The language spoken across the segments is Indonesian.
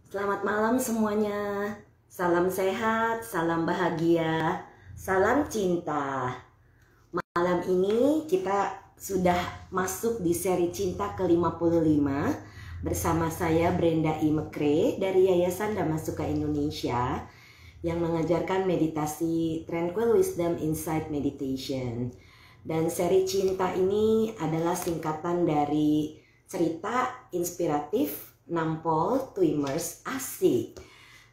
Selamat malam semuanya. Salam sehat, salam bahagia, salam cinta. Malam ini kita sudah masuk di seri cinta ke-55 bersama saya Brenda I. Mekre dari Yayasan Damasuka Indonesia yang mengajarkan meditasi Tranquil Wisdom Insight Meditation. Dan seri cinta ini adalah singkatan dari cerita inspiratif Nampol Twimmers Asik.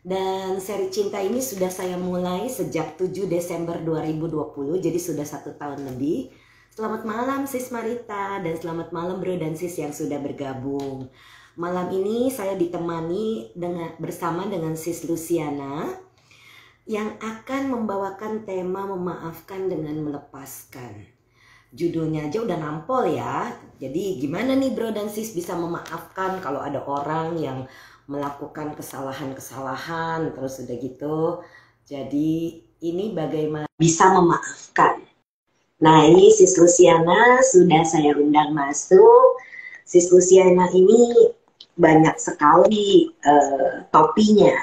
Dan seri cinta ini sudah saya mulai sejak 7 Desember 2020, jadi sudah 1 tahun lebih. Selamat malam Sis Marita dan selamat malam Bro dan Sis yang sudah bergabung. Malam ini saya ditemani bersama dengan Sis Luciana yang akan membawakan tema memaafkan dengan melepaskan. Judulnya aja udah nampol ya. Jadi gimana nih Bro dan Sis bisa memaafkan kalau ada orang yang melakukan kesalahan-kesalahan terus udah gitu. Jadi ini bagaimana bisa memaafkan. Nah ini Sis Luciana sudah saya undang masuk. Sis Luciana ini banyak sekali topinya.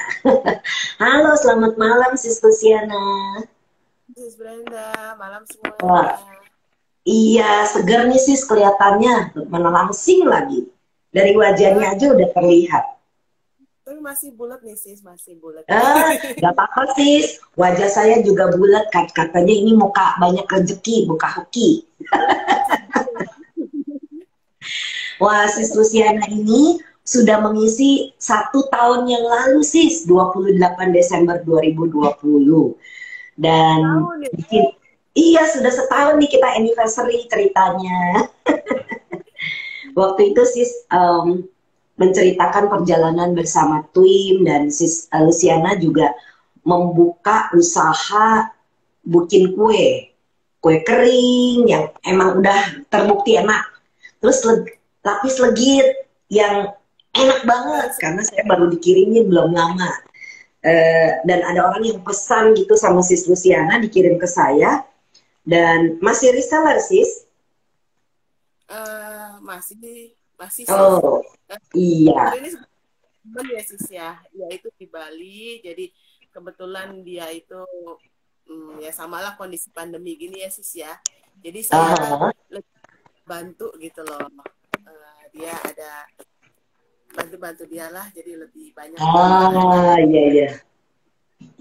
Halo selamat malam Sis Luciana. Sis Brenda, malam Wah, semuanya. iya seger nih Sis kelihatannya. Mana langsing lagi. Dari Wah, wajahnya aja udah terlihat. tapi masih bulat nih sis, masih bulat. Gak apa-apa sis, wajah saya juga bulat, katanya ini muka banyak rezeki, muka hoki. Wah sis Luciana ini sudah mengisi 1 tahun yang lalu sis, 28 Desember 2020. Dan Tahu nih. iya sudah setahun nih kita anniversary ceritanya. Waktu itu sis menceritakan perjalanan bersama Twim dan sis Luciana juga membuka usaha bikin kue kering yang emang udah terbukti enak. Terus lapis legit yang enak banget karena saya baru dikirimin belum lama. Dan ada orang yang pesan gitu sama sis Luciana dikirim ke saya dan masih reseller sis. Masih sis. Oh iya. Ini sebenarnya ya sis ya, ya itu di Bali. Jadi kebetulan dia itu ya samalah kondisi pandemi gini ya sis ya. Jadi saya lebih bantu gitu loh. Dia ada bantu-bantu dia lah, jadi lebih banyak penjualannya. Iya iya.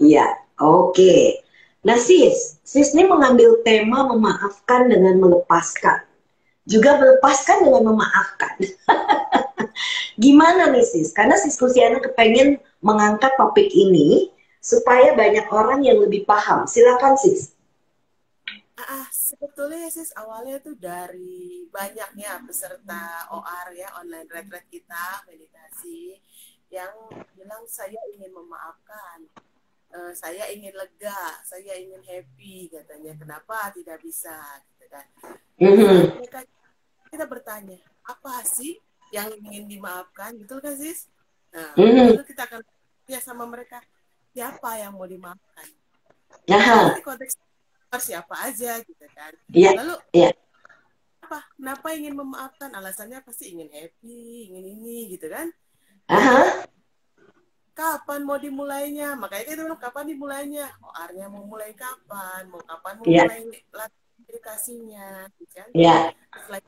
Iya, oke. Nah, sis ini mengambil tema memaafkan dengan melepaskan. Juga melepaskan dengan memaafkan. Gimana nih sis? Karena sis Luciana kepengen mengangkat topik ini supaya banyak orang yang lebih paham. Silakan sis. Sebetulnya sis awalnya tuh dari banyaknya peserta OR ya, online retreat kita meditasi yang bilang saya ingin memaafkan, saya ingin lega, saya ingin happy katanya, kenapa tidak bisa gitu kan. Saat mereka kita bertanya apa sih yang ingin dimaafkan, betul kan sis? Nah, lalu kita akan ya sama mereka siapa yang mau dimaafkan. Ini konteks siapa aja gitu kan. Lalu kenapa ingin memaafkan? Alasannya pasti ingin happy, ingin ini gitu kan. Kapan mau dimulainya? Makanya kita bilang kapan dimulainya? OR-nya mau mulai kapan? Mau kapan mau mulai aplikasinya? Gitu kan? Setelah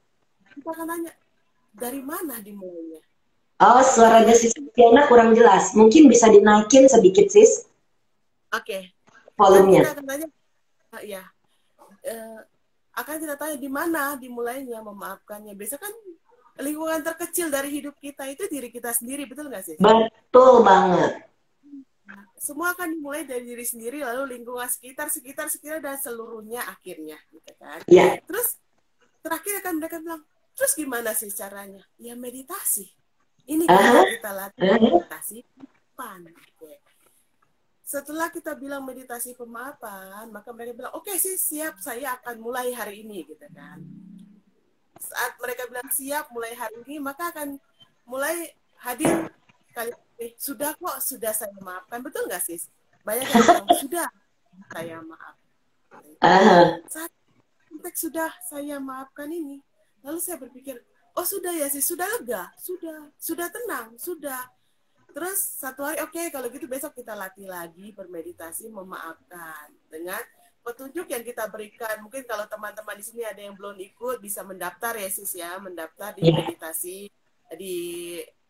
kita akan tanya dari mana dimulainya? Oh, suaranya sis Luciana kurang jelas. Mungkin bisa dinaikin sedikit sis. Oke. Volumenya. Kita akan tanya ya. Akan kita tanya di mana dimulainya memaafkannya. Biasa kan lingkungan terkecil dari hidup kita itu diri kita sendiri, betul nggak sih? Betul banget. Semua akan dimulai dari diri sendiri, lalu lingkungan sekitar dan seluruhnya akhirnya, gitu kan? Iya. Terus terakhir akan mereka bilang, terus gimana sih caranya? Ya meditasi. Ini kan kita latih meditasi depan. Setelah kita bilang meditasi pemaafan, maka mereka bilang, oke sih siap, saya akan mulai hari ini, gitu kan. Saat mereka bilang siap mulai hari ini, maka akan mulai hadir kali sudah kok, sudah saya maafkan, betul nggak sis? Banyak yang bilang sudah saya maafkan. Saat konteks sudah saya maafkan ini, lalu saya berpikir, oh sudah ya sis, sudah lega, sudah tenang, sudah. Terus satu hari, oke, kalau gitu besok kita latih lagi bermeditasi memaafkan dengan petunjuk yang kita berikan. Mungkin kalau teman-teman di sini ada yang belum ikut, bisa mendaftar ya sis ya, mendaftar di Ya. meditasi di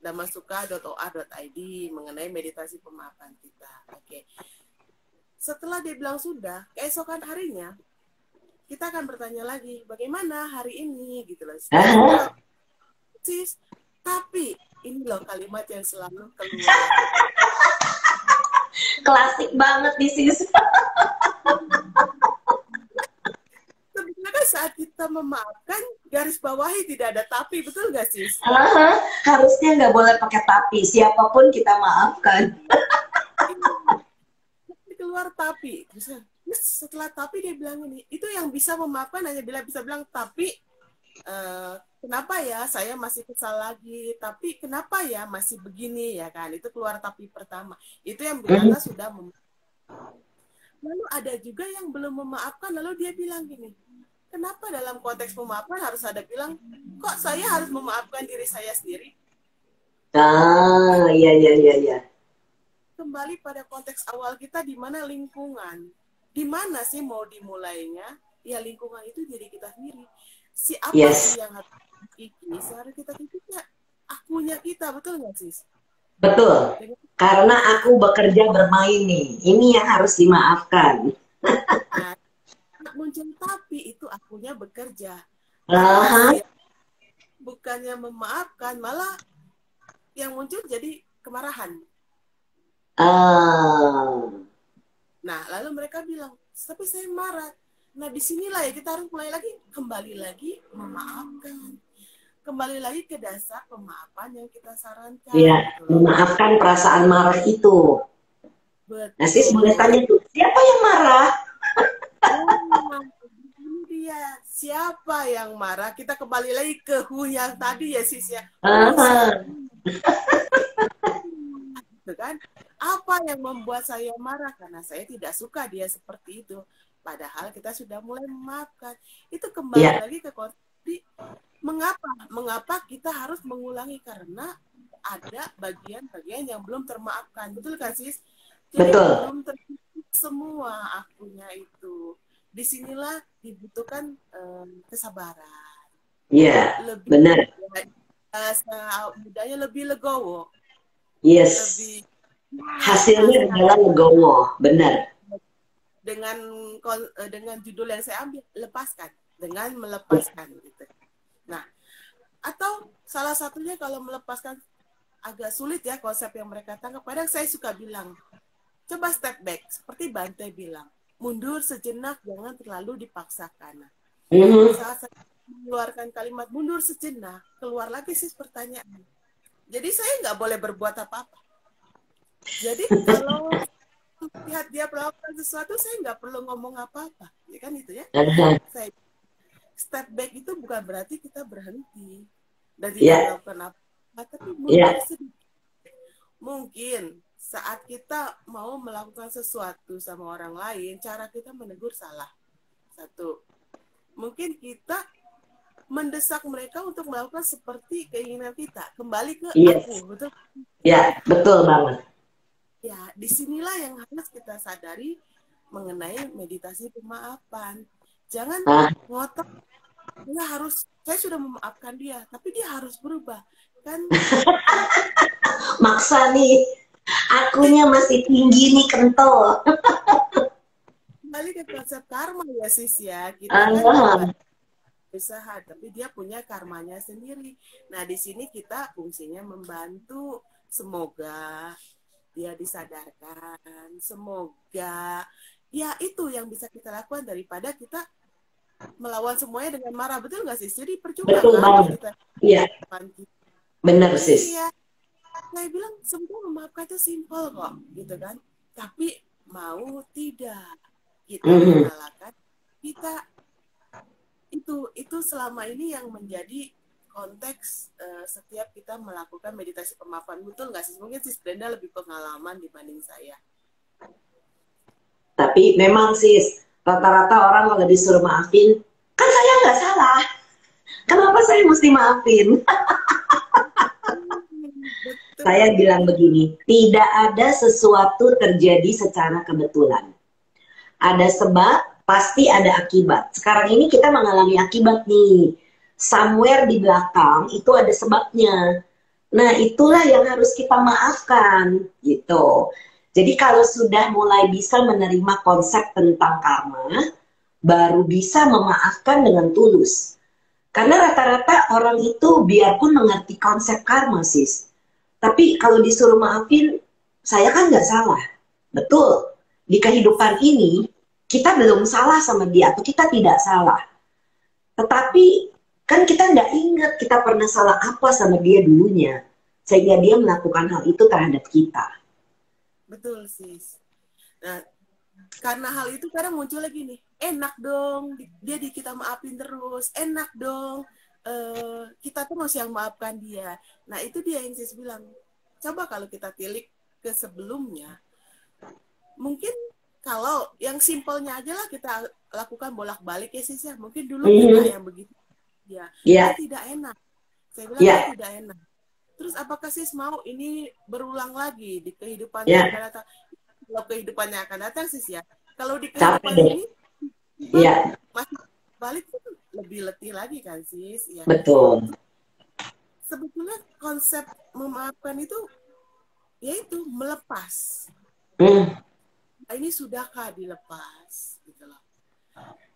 damasuka.or.id mengenai meditasi pemaafan kita. Oke. Setelah dia bilang sudah, keesokan harinya kita akan bertanya lagi, bagaimana hari ini gitu loh. Aha. Sis, tapi ini loh kalimat yang selalu keluar. Klasik banget nih sis. Sebenarnya saat kita memaafkan, garis bawahi tidak ada tapi, betul nggak sis? Aha. Harusnya nggak boleh pakai tapi, siapapun kita maafkan. Keluar tapi, terus setelah tapi dia bilang ini, itu yang bisa memaafkan hanya bila bisa bilang tapi kenapa ya saya masih kesal lagi, tapi kenapa ya masih begini ya kan, itu keluar tapi pertama, itu yang bilangnya sudah lalu ada juga yang belum memaafkan, lalu dia bilang gini, kenapa dalam konteks memaafkan harus ada bilang, kok saya harus memaafkan diri saya sendiri? Ah, iya, iya, iya, iya. Kembali pada konteks awal kita, di mana lingkungan, di mana sih mau dimulainya? Ya lingkungan itu diri kita sendiri. Siapa Yes. sih yang harus ini? Seharusnya kita pikirnya akunya kita, betul nggak sis? Betul. Karena aku bekerja bermain nih. Ini yang harus dimaafkan. Nah, muncul tapi itu akunya bekerja. Aha. Kalau bukannya memaafkan, malah yang muncul jadi kemarahan. Nah, lalu mereka bilang, tapi saya marah. Nah, disinilah ya kita harus mulai lagi, kembali lagi memaafkan. Kembali lagi ke dasar pemaafan yang kita sarankan. Ya, Gitu. memaafkan perasaan marah itu. Betul. Nah, sis boleh tanya tuh, siapa yang marah? Ini dia, siapa yang marah? Kita kembali lagi ke who yang tadi ya sis ya. Gitu kan? Apa yang membuat saya marah? Karena saya tidak suka dia seperti itu. Padahal kita sudah mulai memaafkan. Itu kembali lagi ke konsep mengapa kita harus mengulangi, karena ada bagian-bagian yang belum termaafkan. Betul kan sis? Jadi belum tertutup semua akunya itu. Disinilah dibutuhkan kesabaran. Iya, benar. Budaya lebih legowo. Yes. Hasilnya adalah legowo, benar. Dengan judul yang saya ambil, lepaskan, dengan melepaskan gitu. Nah, atau salah satunya kalau melepaskan agak sulit ya konsep yang mereka tangkap. Kadang saya suka bilang, coba step back, seperti Bante bilang, mundur sejenak, jangan terlalu dipaksakan. Saat saya mengeluarkan kalimat mundur sejenak, keluar lagi sih pertanyaan. Jadi saya nggak boleh berbuat apa-apa. Jadi kalau lihat dia melakukan sesuatu, saya nggak perlu ngomong apa-apa, ya kan itu ya. Saya step back itu bukan berarti kita berhenti dan tidak melakukan apa-apa, tapi mundur sedikit. Mungkin saat kita mau melakukan sesuatu sama orang lain, cara kita menegur salah. Satu, mungkin kita mendesak mereka untuk melakukan seperti keinginan kita, kembali ke aku, betul? Ya, betul banget. Ya, disinilah yang harus kita sadari mengenai meditasi pemaafan. Jangan ngotot, dia harus, saya sudah memaafkan dia, tapi dia harus berubah, kan? Maksa nih, akunya masih tinggi nih, kental. Kembali ke konsep karma ya sis ya, kita kan usaha, tapi dia punya karmanya sendiri. Nah, di sini kita fungsinya membantu, semoga dia disadarkan, semoga ya itu yang bisa kita lakukan daripada kita melawan semuanya dengan marah, betul nggak sih? Jadi percuma kan kita. Iya. Benar sis. Iya. Saya bilang semua memaafkan itu simpel kok, gitu kan? Tapi mau tidak kita mengalahkan, kita itu selama ini yang menjadi konteks setiap kita melakukan meditasi pemaafan. Betul nggak sih? Mungkin sis Brenda lebih pengalaman dibanding saya. Tapi memang sis, rata-rata orang kalau disuruh maafin, kan saya nggak salah. Kenapa saya mesti maafin? Saya bilang begini, tidak ada sesuatu terjadi secara kebetulan. Ada sebab, pasti ada akibat. Sekarang ini kita mengalami akibat nih. Somewhere di belakang itu ada sebabnya. Nah, itulah yang harus kita maafkan, gitu. Jadi kalau sudah mulai bisa menerima konsep tentang karma, baru bisa memaafkan dengan tulus. Karena rata-rata orang itu biarpun mengerti konsep karma, sis. Tapi kalau disuruh maafin, saya kan nggak salah. Betul. Di kehidupan ini, kita belum salah sama dia, atau kita tidak salah. Tetapi, kan kita nggak ingat kita pernah salah apa sama dia dulunya. Sehingga dia melakukan hal itu terhadap kita. Betul, sis. Nah, karena hal itu kadang muncul lagi nih, enak dong, dia di kita maafin terus, enak dong, kita terus yang maafkan dia. Nah, itu dia yang sis bilang, coba kalau kita tilik ke sebelumnya, mungkin kalau yang simpelnya aja lah kita lakukan bolak-balik ya sis ya, mungkin dulu kita yang begitu ya, tidak enak. Saya bilang tidak enak. Terus apakah sis mau ini berulang lagi di kehidupan yang akan datang? Kalau kehidupannya akan datang sis ya. Kalau di kehidupan ini masih balik itu lebih letih lagi kan sis ya. Betul. Sebetulnya konsep memaafkan itu yaitu melepas. Ini sudahkah dilepas gitu loh.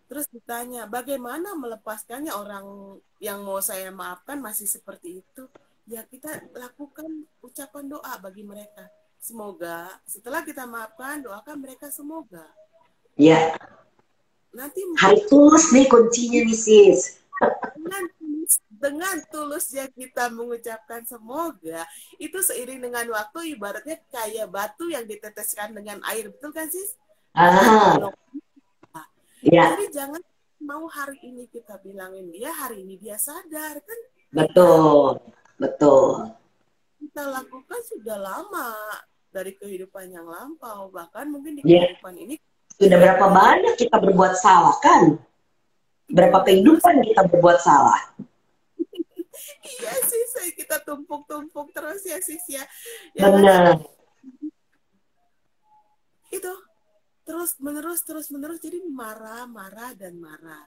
Terus ditanya bagaimana melepaskannya, orang yang mau saya maafkan masih seperti itu. Ya kita lakukan ucapan doa bagi mereka. Semoga setelah kita maafkan, doakan mereka semoga. Ya. Nanti harus tulus nih kuncinya nih sis. Dengan tulusnya kita mengucapkan semoga, itu seiring dengan waktu ibaratnya kayak batu yang diteteskan dengan air, betul kan sis? Jadi jangan mau hari ini kita bilangin dia, hari ini dia sadar kan? Betul. Betul. Kita lakukan sudah lama dari kehidupan yang lampau, bahkan mungkin di kehidupan ini sudah berapa banyak kita berbuat salah kan? Berapa kehidupan kita berbuat salah? Iya sih, kita tumpuk-tumpuk terus ya sis ya. Benar. Itu terus menerus jadi marah dan marah.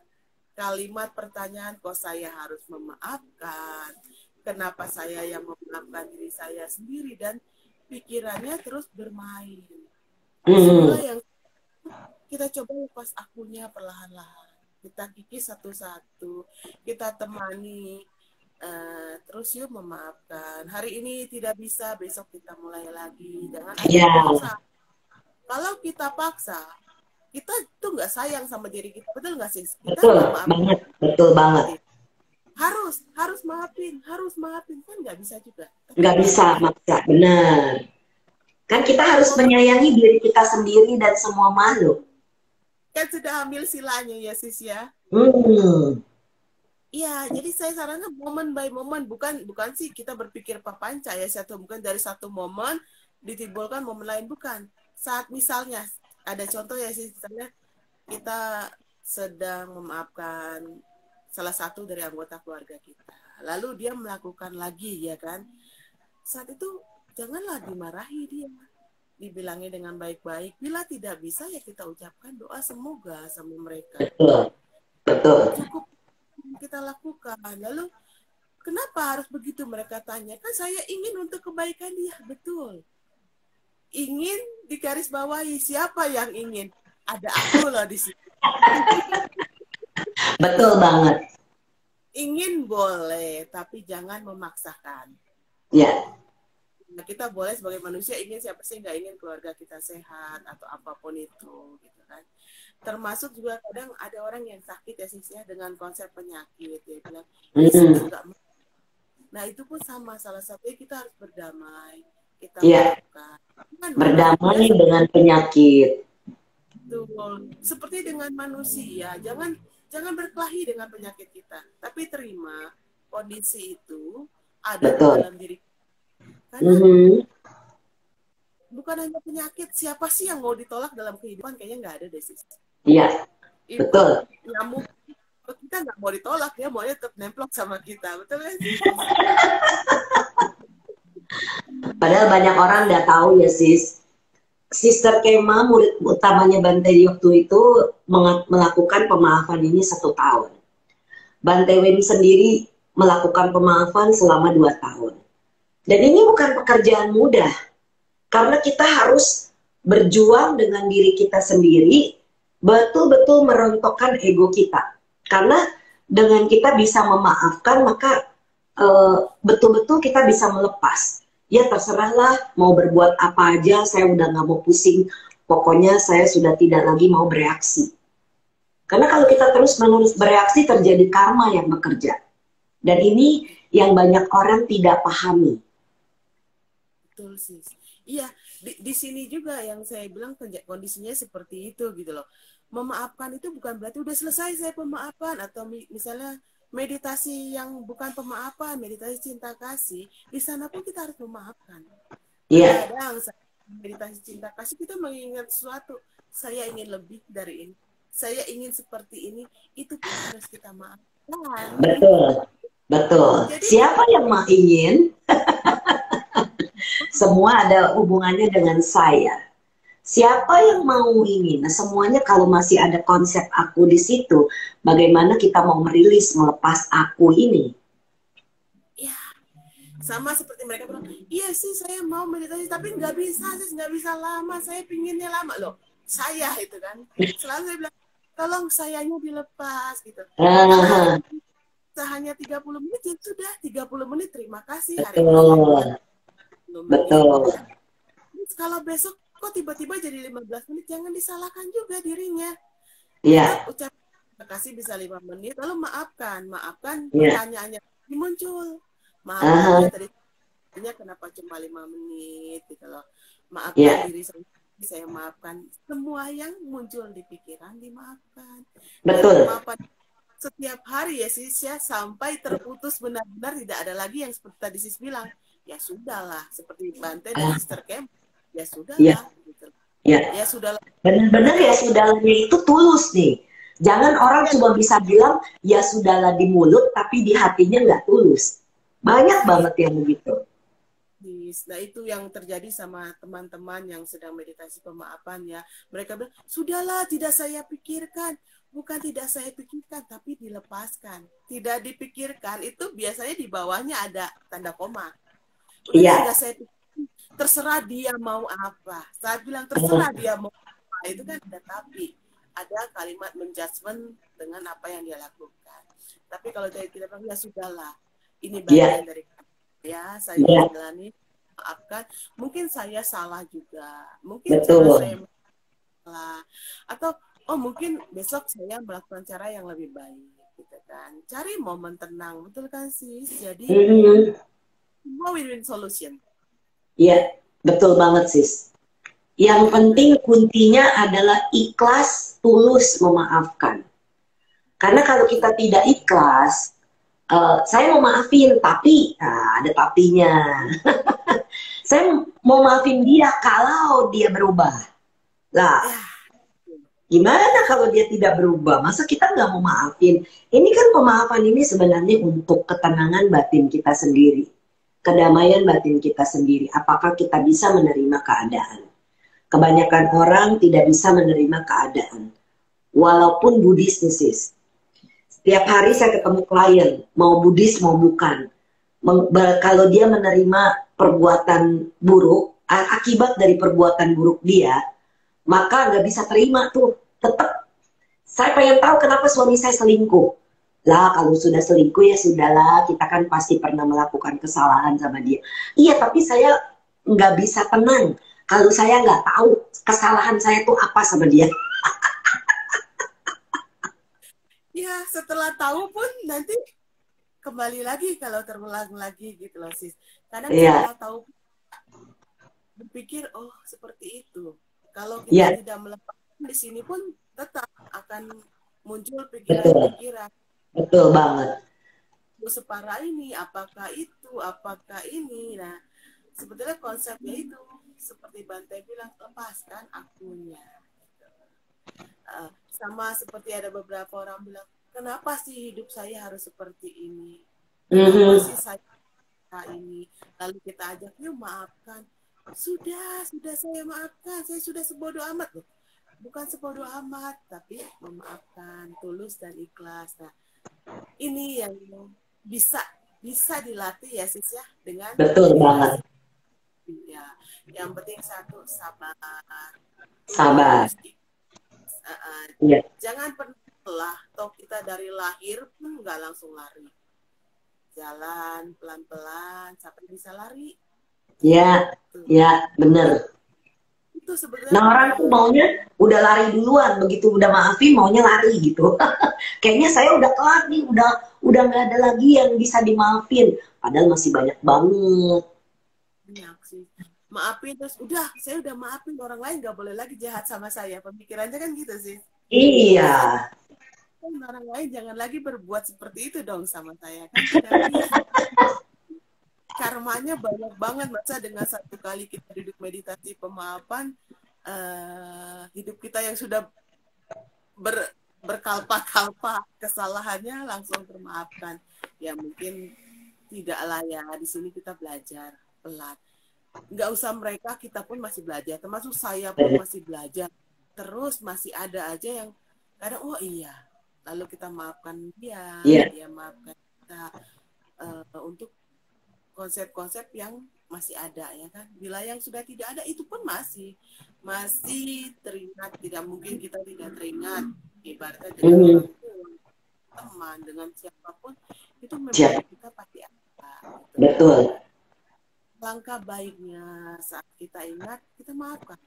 Kalimat pertanyaan, kok saya harus memaafkan? Kenapa saya yang memaafkan diri saya sendiri? Dan pikirannya terus bermain. Semua yang kita coba lepas akunya perlahan-lahan. Kita kikis satu-satu. Kita temani. Terus yuk memaafkan. Hari ini tidak bisa, besok kita mulai lagi. Jangan paksa. Kalau kita paksa, kita tuh nggak sayang sama diri kita. Betul nggak sih? Betul banget. Harus maafin kan nggak bisa juga. Nggak bisa maksa, benar. Kan kita harus menyayangi diri kita sendiri dan semua makhluk. Kan sudah ambil silanya ya sis ya. Iya, jadi saya sarankan momen by momen, bukan sih kita berpikir papanca ya, bukan dari satu momen ditimbulkan momen lain, bukan. Saat misalnya ada contoh ya sih, misalnya kita sedang memaafkan salah satu dari anggota keluarga kita. Lalu dia melakukan lagi, ya kan? Saat itu janganlah dimarahi dia. Dibilangnya dengan baik-baik. Bila tidak bisa, ya kita ucapkan doa semoga sama mereka. Betul. Cukup kita lakukan. Lalu, kenapa harus begitu mereka tanya? Kan saya ingin untuk kebaikan dia. Betul. Ingin digarisbawahi. Siapa yang ingin? Ada aku loh di sini. Betul banget. Ingin boleh, tapi jangan memaksakan. Ya. Nah, kita boleh sebagai manusia ingin, siapa sih nggak ingin keluarga kita sehat atau apapun itu, gitu kan. Termasuk juga kadang ada orang yang sakit ya sih dengan konsep penyakit, dia bilang, nah itu pun sama, salah satunya kita harus berdamai. Kita melakukan. Berdamai dengan penyakit. Betul. Seperti dengan manusia, jangan berkelahi dengan penyakit kita, tapi terima kondisi itu ada di dalam diri kita. Karena bukan hanya penyakit, siapa sih yang mau ditolak dalam kehidupan? Kayaknya nggak ada deh sis. Iya, betul. Nyamuk kita nggak mau ditolak, dia maunya tetap nemplok sama kita, betul kan? Padahal banyak orang nggak tahu ya sis. Sister Kema, murid utamanya Bante waktu itu melakukan pemaafan ini 1 tahun. Bante Weni sendiri melakukan pemaafan selama 2 tahun. Dan ini bukan pekerjaan mudah, karena kita harus berjuang dengan diri kita sendiri, betul-betul merontokkan ego kita. Karena dengan kita bisa memaafkan, maka betul-betul kita bisa melepas. Ya terserahlah mau berbuat apa aja, saya udah nggak mau pusing. Pokoknya saya sudah tidak lagi mau bereaksi. Karena kalau kita terus-menerus bereaksi, terjadi karma yang bekerja. Dan ini yang banyak orang tidak pahami. Betul sih. Iya, di sini juga yang saya bilang kondisinya seperti itu gitu loh. Memaafkan itu bukan berarti udah selesai saya pemaafan, atau misalnya meditasi yang bukan pemaafan, meditasi cinta kasih, di sana pun kita harus memaafkan. Iya. Kadang meditasi cinta kasih kita mengingat sesuatu, saya ingin lebih dari ini, saya ingin seperti ini, itu pun harus kita maafkan. Betul, betul. Jadi Siapa yang mau ingin? Semua ada hubungannya dengan saya. Siapa yang mau ingin? Nah, semuanya kalau masih ada konsep aku di situ, bagaimana kita mau merilis, melepas aku ini? ya sama seperti mereka bilang, iya sih saya mau meditasi tapi nggak bisa sih, nggak bisa lama, saya pinginnya lama loh. Saya itu kan selalu saya bilang, tolong sayanya dilepas gitu. Kalau hanya 30 menit ya sudah 30 menit, terima kasih hari ini saya Betul, 10 menit. betul. Kalau besok kok tiba-tiba jadi 15 menit, jangan disalahkan juga dirinya. Tetap Ya, ucap terima kasih bisa 5 menit, lalu maafkan ya. pertanyaannya muncul. Maafkan Aha, ya tadi kenapa cuma 5 menit gitu loh. Maafkan ya, diri saya maafkan. Semua yang muncul di pikiran dimaafkan. Dan betul. pemaafan setiap hari ya sis ya, sampai terputus benar-benar tidak ada lagi yang seperti tadi sis bilang. Ya sudahlah, seperti Bante dan Ah, Sister Kem, ya ya, sudahlah gitu. ya. Ya sudahlah. Benar-benar ya Ada sudahnya itu tulus nih. Jangan orang ya, cuma bisa bilang ya sudahlah di mulut, tapi di hatinya nggak tulus. Banyak nah, banget yang begitu. nah itu yang terjadi sama teman-teman yang sedang meditasi pemaafan ya. Mereka bilang, sudahlah tidak saya pikirkan. Bukan tidak saya pikirkan, tapi dilepaskan. Tidak dipikirkan, itu biasanya di bawahnya ada tanda koma. Udah deh Iya. nggak saya pikirkan, terserah dia mau apa. Saat bilang Uh, terserah dia mau apa, itu kan ada tapi. Ada kalimat menjudgment dengan apa yang dia lakukan. Tapi kalau kita bilang, ya sudahlah. Ini Iya, bagian dari ya saya iya, jalani, maafkan, mungkin saya salah juga, mungkin cara betul. saya salah, atau oh mungkin besok saya melakukan cara yang lebih baik gitu kan, cari momen tenang, betul kan sis, jadi Mhm. semua win-win solution. Iya, betul banget sis. Yang penting kuncinya adalah ikhlas, tulus memaafkan. Karena kalau kita tidak ikhlas, saya mau maafin, tapi ada tapinya. Saya mau maafin dia kalau dia berubah. Lah, Ya, gimana kalau dia tidak berubah? Masa kita nggak mau maafin? Ini kan pemaafan ini sebenarnya untuk ketenangan batin kita sendiri. Kedamaian batin kita sendiri. Apakah kita bisa menerima keadaan? Kebanyakan orang tidak bisa menerima keadaan. Walaupun Buddhis nih sis. Setiap hari saya ketemu klien, mau Buddhis mau bukan. Kalau dia menerima perbuatan buruk, akibat dari perbuatan buruk dia, maka nggak bisa terima tuh. Tetap, saya pengen tahu kenapa suami saya selingkuh. Lah, kalau sudah selingkuh ya sudahlah, kita kan pasti pernah melakukan kesalahan sama dia. Iya, tapi saya nggak bisa tenang kalau saya nggak tahu kesalahan saya tuh apa sama dia. ya setelah tahu pun nanti kembali lagi kalau terulang lagi gitu loh sis. Kadang Iya, setelah tahu berpikir oh seperti itu. Kalau kita iya, tidak melepaskan di sini pun tetap akan muncul betul, pikiran-pikiran betul banget. separah ini, apakah itu, apakah ini. Nah, sebetulnya konsepnya itu seperti Bante bilang, lepaskan akunya. Sama seperti ada beberapa orang bilang, kenapa sih hidup saya harus seperti ini? Kenapa Mhm. sih saya ini, lalu kita ajak, yuk maafkan. Sudah saya maafkan, saya sudah sebodoh amat loh. Bukan sebodoh amat, tapi memaafkan, tulus dan ikhlas. Nah, ini yang bisa bisa dilatih ya sis ya, dengan Betul banget. Ya, yang penting satu, sabar. Sabar. Iya. Jangan pernah toh kita dari lahir pun nggak langsung lari. Jalan pelan-pelan sampai bisa lari. Ya, ya bener. Itu sebenarnya. Nah orang tuh maunya udah lari duluan, begitu udah maafin maunya lari gitu. Kayaknya saya udah kelar nih, udah nggak ada lagi yang bisa dimaafin. Padahal masih banyak banget. Banyak sih. Maafin terus udah, saya udah maafin, orang lain nggak boleh lagi jahat sama saya. Pemikirannya kan gitu sih. Iya. Orang lain jangan lagi berbuat seperti itu dong sama saya, kan tidak bisa. Karmanya banyak banget, masa dengan satu kali kita duduk meditasi pemaafan, hidup kita yang sudah berkalpa-kalpa kesalahannya langsung termaafkan. Ya mungkin tidaklah ya, di sini kita belajar pelan. Nggak usah mereka, kita pun masih belajar, termasuk saya pun masih belajar. Terus masih ada aja yang kadang, oh iya, lalu kita maafkan dia, dia maafkan kita, untuk konsep-konsep yang masih ada ya kan. Bila yang sudah tidak ada itu pun masih teringat. Tidak mungkin kita tidak teringat, ibaratnya dengan orang tua, teman, dengan siapapun itu memang kita pasti ada. Gitu. Betul. Langkah baiknya saat kita ingat, kita maafkan.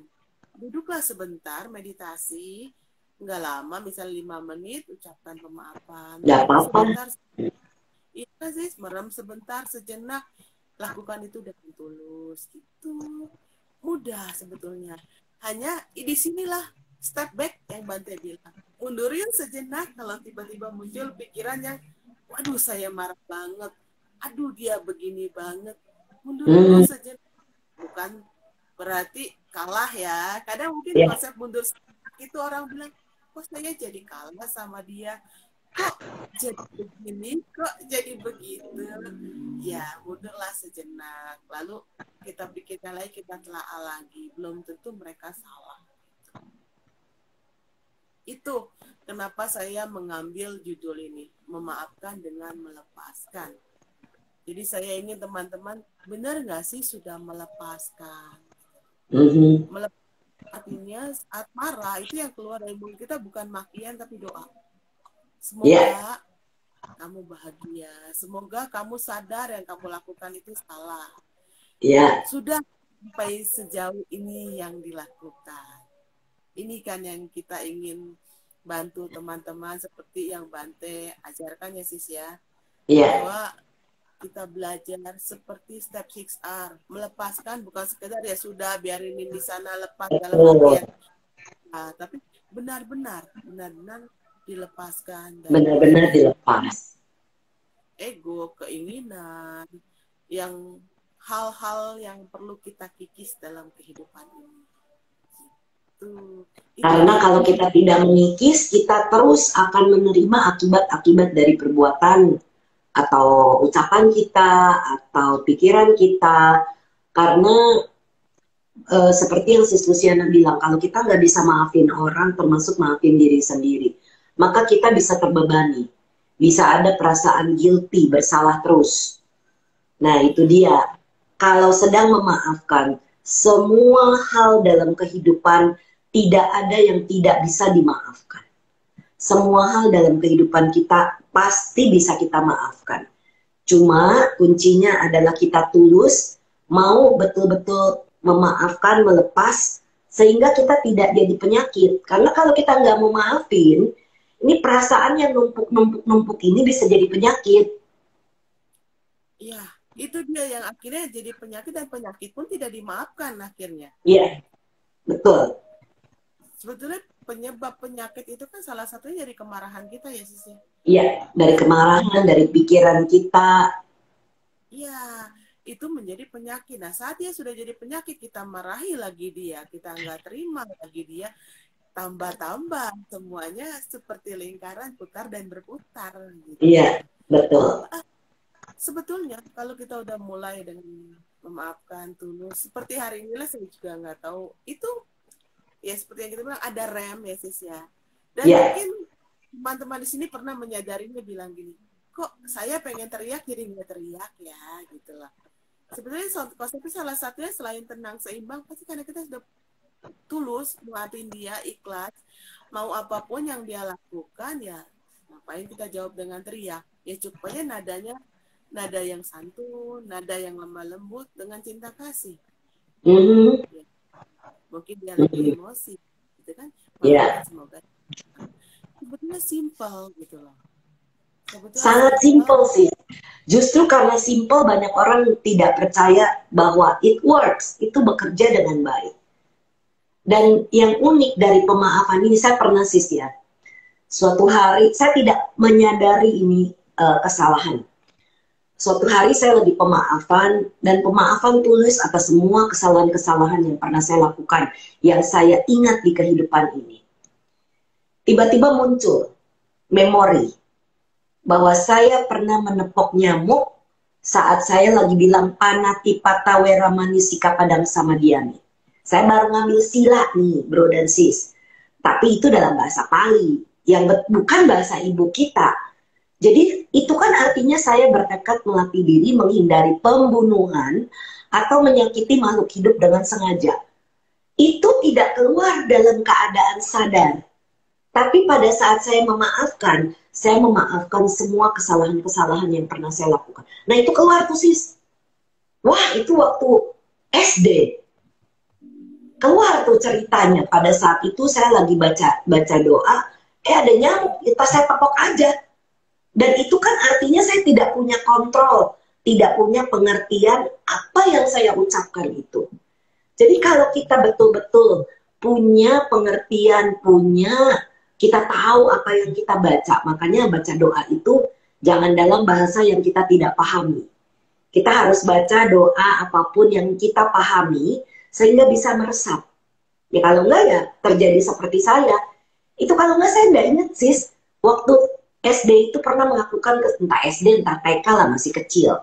Duduklah sebentar meditasi, nggak lama, misal 5 menit, ucapkan pemaafan. Nggak apa-apa. Iya sih, merem sebentar, sejenak, lakukan itu dengan tulus. Gitu. Mudah sebetulnya. Hanya di sinilah step back yang Bante bilang. Mundurin sejenak kalau tiba-tiba muncul pikiran yang, waduh saya marah banget, aduh dia begini banget. Mundur sejenak. Bukan berarti kalah ya. Kadang mungkin konsep mundur sejenak itu orang bilang, kok saya jadi kalah sama dia, kok jadi begini, kok jadi begitu. Ya mundurlah sejenak, lalu kita pikirkan lagi, kita telaah lagi, belum tentu mereka salah. Itu kenapa saya mengambil judul ini, memaafkan dengan melepaskan. Jadi saya ingin teman-teman, benar nggak sih sudah melepaskan? Melepaskan artinya saat marah, itu yang keluar dari mulut kita bukan makian tapi doa. Semoga kamu bahagia, semoga kamu sadar yang kamu lakukan itu salah. Sudah sampai sejauh ini yang dilakukan. Ini kan yang kita ingin bantu teman-teman seperti yang Bante ajarkan ya sis ya. Bahwa kita belajar seperti step 6R, melepaskan bukan sekedar ya sudah biarin di sana lepas dalam artian, tapi benar-benar dilepaskan, benar-benar dilepas ego, keinginan, yang hal-hal yang perlu kita kikis dalam kehidupan ini. Karena kalau kita tidak mengikis, kita terus akan menerima akibat-akibat dari perbuatan atau ucapan kita, atau pikiran kita. Karena seperti yang Sis Luciana bilang, kalau kita nggak bisa maafin orang, termasuk maafin diri sendiri, maka kita bisa terbebani. Bisa ada perasaan guilty, bersalah terus. Nah itu dia. Kalau sedang memaafkan, semua hal dalam kehidupan tidak ada yang tidak bisa dimaafkan. Semua hal dalam kehidupan kita pasti bisa kita maafkan. Cuma kuncinya adalah kita tulus, mau betul-betul memaafkan, melepas, sehingga kita tidak jadi penyakit. Karena kalau kita nggak mau maafin, ini perasaan yang numpuk-numpuk ini bisa jadi penyakit. Iya, itu dia yang akhirnya jadi penyakit, dan penyakit pun tidak dimaafkan akhirnya. Iya, betul. Sebetulnya penyebab penyakit itu kan salah satunya dari kemarahan kita ya sis. Iya, dari kemarahan, dari pikiran kita. Iya, itu menjadi penyakit. Nah saat dia sudah jadi penyakit, kita marahi lagi dia, kita nggak terima lagi dia, tambah-tambah semuanya seperti lingkaran putar dan berputar. Gitu. Iya, betul. sebetulnya kalau kita udah mulai dengan memaafkan tulus, seperti hari ini lah saya juga nggak tahu itu ya seperti yang kita bilang ada rem ya sis ya. Dan Ya, mungkin teman-teman di sini pernah menyadarinya bilang gini, kok saya pengen teriak jadi nggak teriak ya gitu lah. Sebenarnya konsepnya salah satunya selain tenang seimbang pasti karena kita sudah tulus maafin dia, ikhlas, mau apapun yang dia lakukan ya ngapain kita jawab dengan teriak, ya cukup aja nadanya nada yang santun, nada yang lemah lembut dengan cinta kasih. mhm, Ya, mungkin dia lagi mhm, emosi gitu kan, maafkan ya. semoga sebetulnya simpel gitu loh, sebetulnya Sangat simpel. simpel sih. Justru karena simpel banyak orang tidak percaya bahwa it works, itu bekerja dengan baik. Dan yang unik dari pemaafan ini, saya pernah sis ya, suatu hari saya tidak menyadari ini kesalahan. Suatu hari saya lebih pemaafan dan pemaafan tulus atas semua kesalahan-kesalahan yang pernah saya lakukan, yang saya ingat di kehidupan ini. Tiba-tiba muncul memori bahwa saya pernah menepok nyamuk saat saya lagi bilang panati patawera manisika padang sama dia nih. Saya baru ngambil sila nih, bro dan sis. Tapi itu dalam bahasa Pali, yang bukan bahasa ibu kita. Jadi itu kan artinya saya bertekad melatih diri menghindari pembunuhan atau menyakiti makhluk hidup dengan sengaja. Itu tidak keluar dalam keadaan sadar. Tapi pada saat saya memaafkan semua kesalahan-kesalahan yang pernah saya lakukan. Nah itu keluar tuh sis. Wah itu waktu SD. Keluar tuh ceritanya. Pada saat itu saya lagi baca doa. Ada nyamuk. Pas saya tepok aja. Dan itu kan artinya saya tidak punya kontrol. Tidak punya pengertian apa yang saya ucapkan itu. Jadi kalau kita betul-betul punya pengertian, kita tahu apa yang kita baca. Makanya baca doa itu jangan dalam bahasa yang kita tidak pahami. Kita harus baca doa apapun yang kita pahami sehingga bisa meresap. Ya kalau enggak ya terjadi seperti saya. Itu kalau enggak saya enggak ingat sis. Waktu SD itu pernah melakukan entah SD entah TK lah masih kecil.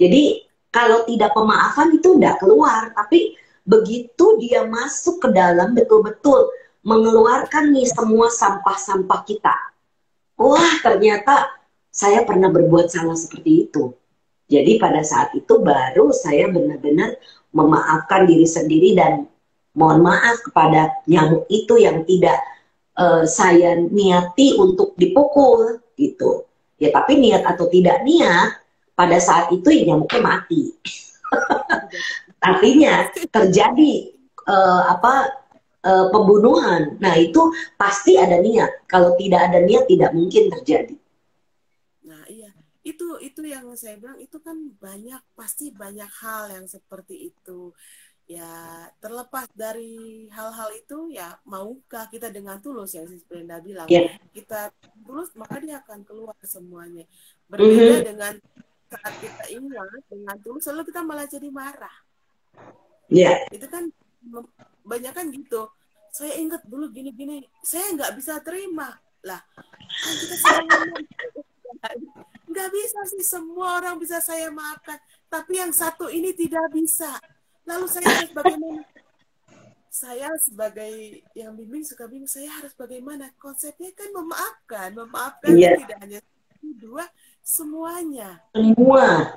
Jadi kalau tidak pemaafan itu enggak keluar. Tapi begitu dia masuk ke dalam betul-betul mengeluarkan nih semua sampah-sampah kita. Wah ternyata saya pernah berbuat salah seperti itu. Jadi pada saat itu baru saya benar-benar memaafkan diri sendiri dan mohon maaf kepada nyamuk itu yang tidak saya niati untuk dipukul gitu. Ya tapi niat atau tidak niat pada saat itu ya nyamuknya mati. Artinya terjadi pembunuhan. Nah itu pasti ada niat. Kalau tidak ada niat tidak mungkin terjadi. Nah iya, itu yang saya bilang itu kan banyak, pasti banyak hal yang seperti itu. Ya terlepas dari hal-hal itu ya maukah kita dengan tulus yang si Brenda bilang, Ya. kita tulus maka dia akan keluar semuanya. Berbeda Mhm. dengan saat kita ingat dengan tulus lalu kita malah jadi marah. Ya. Itu kan banyak kan gitu. Saya ingat dulu gini-gini, saya nggak bisa terima lah. Kan kita sudah ngomong nggak bisa sih semua orang bisa saya maafkan, tapi yang satu ini tidak bisa. Lalu saya harus bagaimana? Saya sebagai yang bimbing suka bingung, saya harus bagaimana? Konsepnya kan memaafkan kan Iya. tidak hanya satu, dua, semuanya. Semua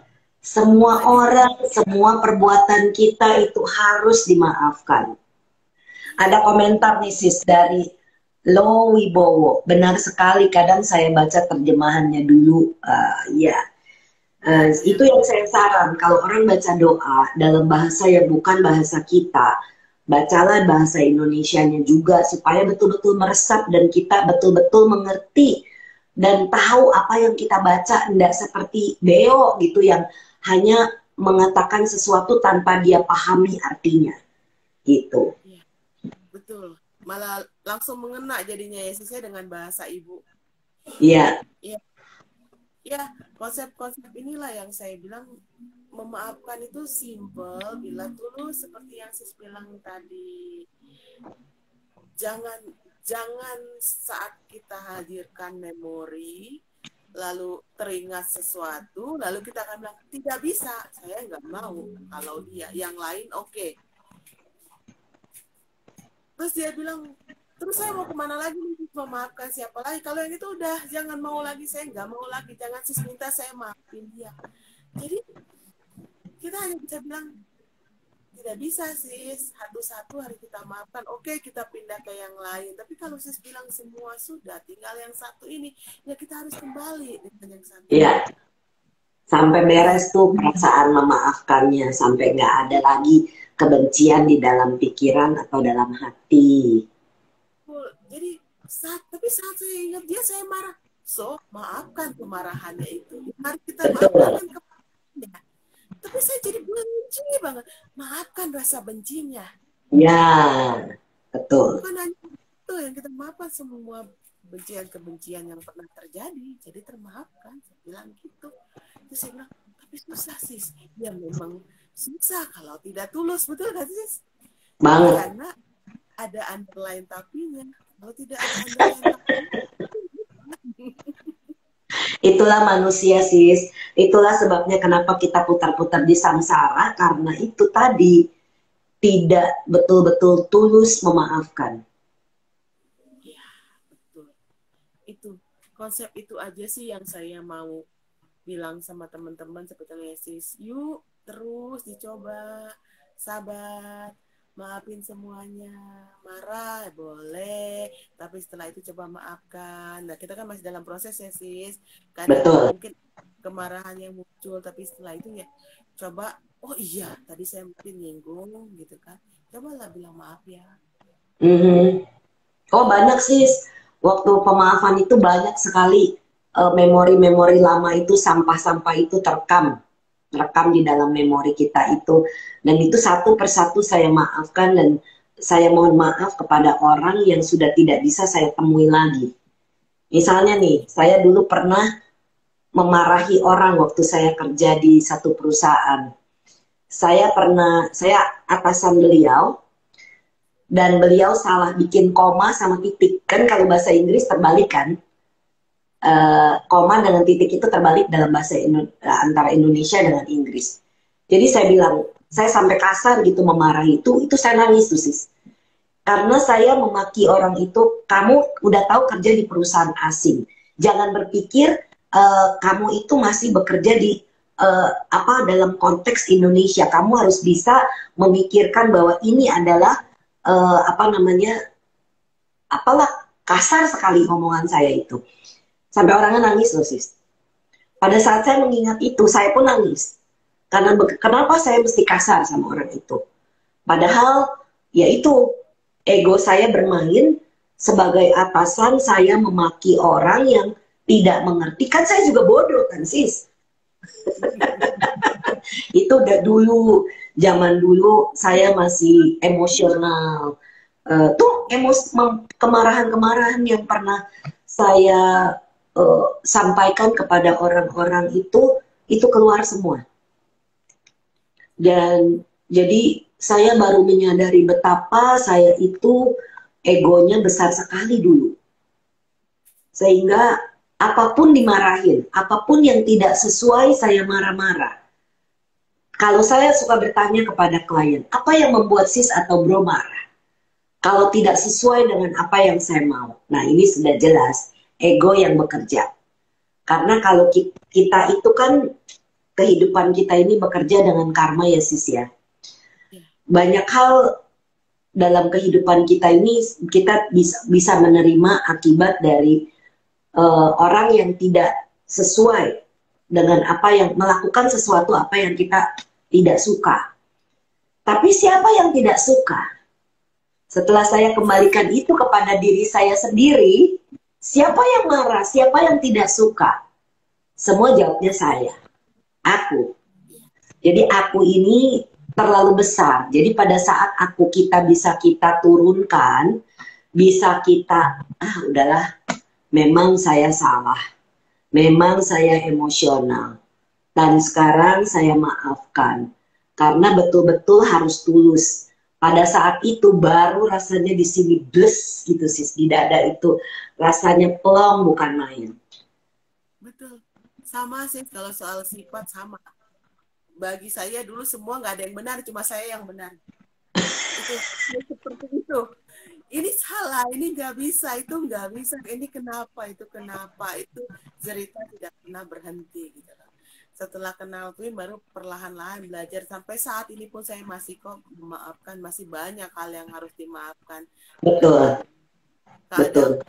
Nah, itu orang, semua perbuatan kita itu harus dimaafkan. Ada komentar nih sis dari Lo Wibowo. Benar sekali, kadang saya baca terjemahannya dulu. Ya, ya, itu yang saya saran. Kalau orang baca doa dalam bahasa yang bukan bahasa kita, bacalah bahasa Indonesianya juga supaya betul-betul meresap dan kita betul-betul mengerti dan tahu apa yang kita baca, tidak seperti Beo gitu yang hanya mengatakan sesuatu tanpa dia pahami artinya gitu. ya, betul. Malah langsung mengena jadinya ya sih saya dengan bahasa ibu. Iya, Ya, ya konsep-konsep inilah yang saya bilang memaafkan itu simple bila tulus seperti yang sis bilang tadi. Jangan jangan saat kita hadirkan memori lalu teringat sesuatu, lalu kita akan bilang, tidak bisa, saya nggak mau. Kalau dia, yang lain oke. Terus dia bilang, terus saya mau kemana lagi, memaafkan siapa lagi? Kalau yang itu udah, jangan mau lagi, saya nggak mau lagi, jangan sis minta saya maafin dia. Jadi kita hanya bisa bilang, tidak bisa sis, satu-satu hari kita maafkan, oke kita pindah ke yang lain. Tapi kalau sis bilang semua sudah, tinggal yang satu ini, ya kita harus kembali dengan yang satu. Iya, sampai beres tuh perasaan memaafkannya, sampai nggak ada lagi kebencian di dalam pikiran atau dalam hati. Jadi tapi saat saya ingat dia, saya marah. So, maafkan kemarahannya itu. Mari kita maafkan kemarahannya. Tapi saya jadi benci banget. Maafkan rasa bencinya. Ya, betul. Bukan hanya itu yang kita maafkan, semua kebencian yang pernah terjadi. Jadi termaafkan. Saya bilang gitu. Terus saya bilang, tapi susah sis. Ya memang susah kalau tidak tulus. Betul gak sis? Banget. Karena ada underline tapinya. Kalau tidak ada underline tapinya. Itulah manusia sis, itulah sebabnya kenapa kita putar-putar di samsara, karena itu tadi tidak betul-betul tulus memaafkan. Ya, betul. Itu konsep itu aja sih yang saya mau bilang sama teman-teman sebetulnya sis. Yuk terus dicoba, sabar, maafin semuanya, marah boleh, tapi setelah itu coba maafkan. Nah kita kan masih dalam proses ya sis, kadang mungkin kemarahan yang muncul, tapi setelah itu ya coba, oh iya tadi saya mungkin nyinggung gitu kan, cobalah bilang maaf ya. Oh banyak sis, waktu pemaafan itu banyak sekali memori-memori lama itu, sampah-sampah itu terekam di dalam memori kita itu, dan itu satu persatu saya maafkan, dan saya mohon maaf kepada orang yang sudah tidak bisa saya temui lagi. Misalnya nih, saya dulu pernah memarahi orang waktu saya kerja di satu perusahaan. Saya atasan beliau, dan beliau salah bikin koma sama titik. Kan kalau bahasa Inggris terbalik kan, koma dengan titik itu terbalik dalam bahasa antara Indonesia dengan Inggris. Jadi saya bilang, saya sampai kasar gitu memarahi itu saya nangis tuh sis. Karena saya memaki orang itu, kamu udah tahu kerja di perusahaan asing, jangan berpikir kamu itu masih bekerja di dalam konteks Indonesia. Kamu harus bisa memikirkan bahwa ini adalah kasar sekali omongan saya itu. Sampai orangnya nangis loh sis. Pada saat saya mengingat itu, saya pun nangis. Karena kenapa saya mesti kasar sama orang itu? Padahal, ya itu, ego saya bermain sebagai atasan, saya memaki orang yang tidak mengerti. Kan saya juga bodoh kan sis. Itu udah dulu, zaman dulu saya masih emosional. Kemarahan-kemarahan yang pernah saya sampaikan kepada orang-orang itu keluar semua. Dan jadi saya baru menyadari betapa saya itu egonya besar sekali dulu. Sehingga apapun dimarahin, apapun yang tidak sesuai saya marah-marah. Kalau saya suka bertanya kepada klien, apa yang membuat sis atau bro marah? Kalau tidak sesuai dengan apa yang saya mau. Nah ini sudah jelas ego yang bekerja. Karena kalau kita itu kan, kehidupan kita ini bekerja dengan karma ya sis ya. Banyak hal dalam kehidupan kita ini kita bisa menerima akibat dari orang yang tidak sesuai dengan melakukan sesuatu apa yang kita tidak suka. Tapi siapa yang tidak suka? Setelah saya kembalikan itu kepada diri saya sendiri, siapa yang marah? Siapa yang tidak suka? Semua jawabnya saya. Aku. Jadi aku ini terlalu besar. Jadi pada saat bisa kita turunkan, bisa kita, udahlah, memang saya salah. Memang saya emosional. Dan sekarang saya maafkan. Karena betul-betul harus tulus. Pada saat itu baru rasanya di sini bles gitu sis, di dada itu rasanya plong bukan main. Betul. Sama sih kalau soal sifat sama. Bagi saya dulu semua nggak ada yang benar, cuma saya yang benar. Itu seperti itu. Ini salah, ini nggak bisa, itu nggak bisa, ini kenapa, itu kenapa, itu cerita tidak pernah berhenti gitu loh. Setelah kenal Twin baru perlahan-lahan belajar sampai saat ini pun saya masih kok memaafkan, masih banyak hal yang harus dimaafkan. Betul. Kadang Betul.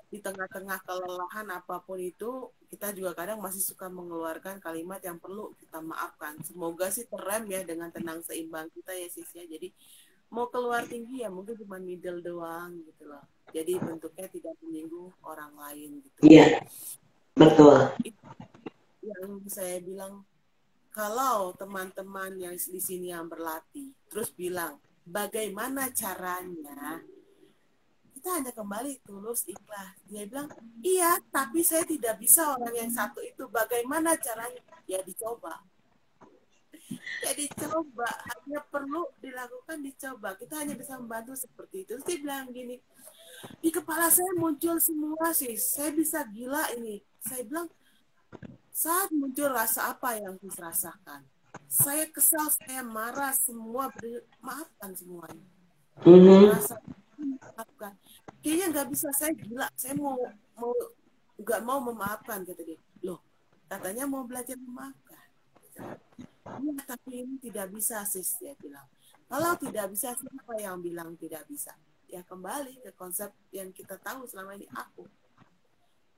Di tengah-tengah kelelahan apapun itu, kita juga kadang masih suka mengeluarkan kalimat yang perlu kita maafkan. Semoga sih terrem ya dengan tenang seimbang kita ya sis ya. Jadi mau keluar tinggi ya mungkin cuma middle doang gitu loh. Jadi bentuknya tidak menyinggung orang lain gitu. Iya, betul. Itu yang saya bilang, kalau teman-teman yang di sini yang berlatih terus bilang bagaimana caranya, kita hanya kembali tulus ikhlas. Dia bilang, iya, tapi saya tidak bisa orang yang satu itu. Bagaimana caranya? Ya dicoba. Ya dicoba. Hanya perlu dilakukan, dicoba. Kita hanya bisa membantu seperti itu. Terus dia bilang gini, di kepala saya muncul semua sih. Saya bisa gila ini. Saya bilang, saat muncul rasa apa yang saya rasakan? Saya kesal, saya marah, semua maafkan semuanya. Rasa maafkan. Kayaknya nggak bisa, saya gila, saya mau nggak mau memaafkan, kata dia. Loh, katanya mau belajar memaafkan. Ya, tapi ini tidak bisa sis, dia bilang. Kalau tidak bisa, siapa yang bilang tidak bisa? Ya kembali ke konsep yang kita tahu selama ini,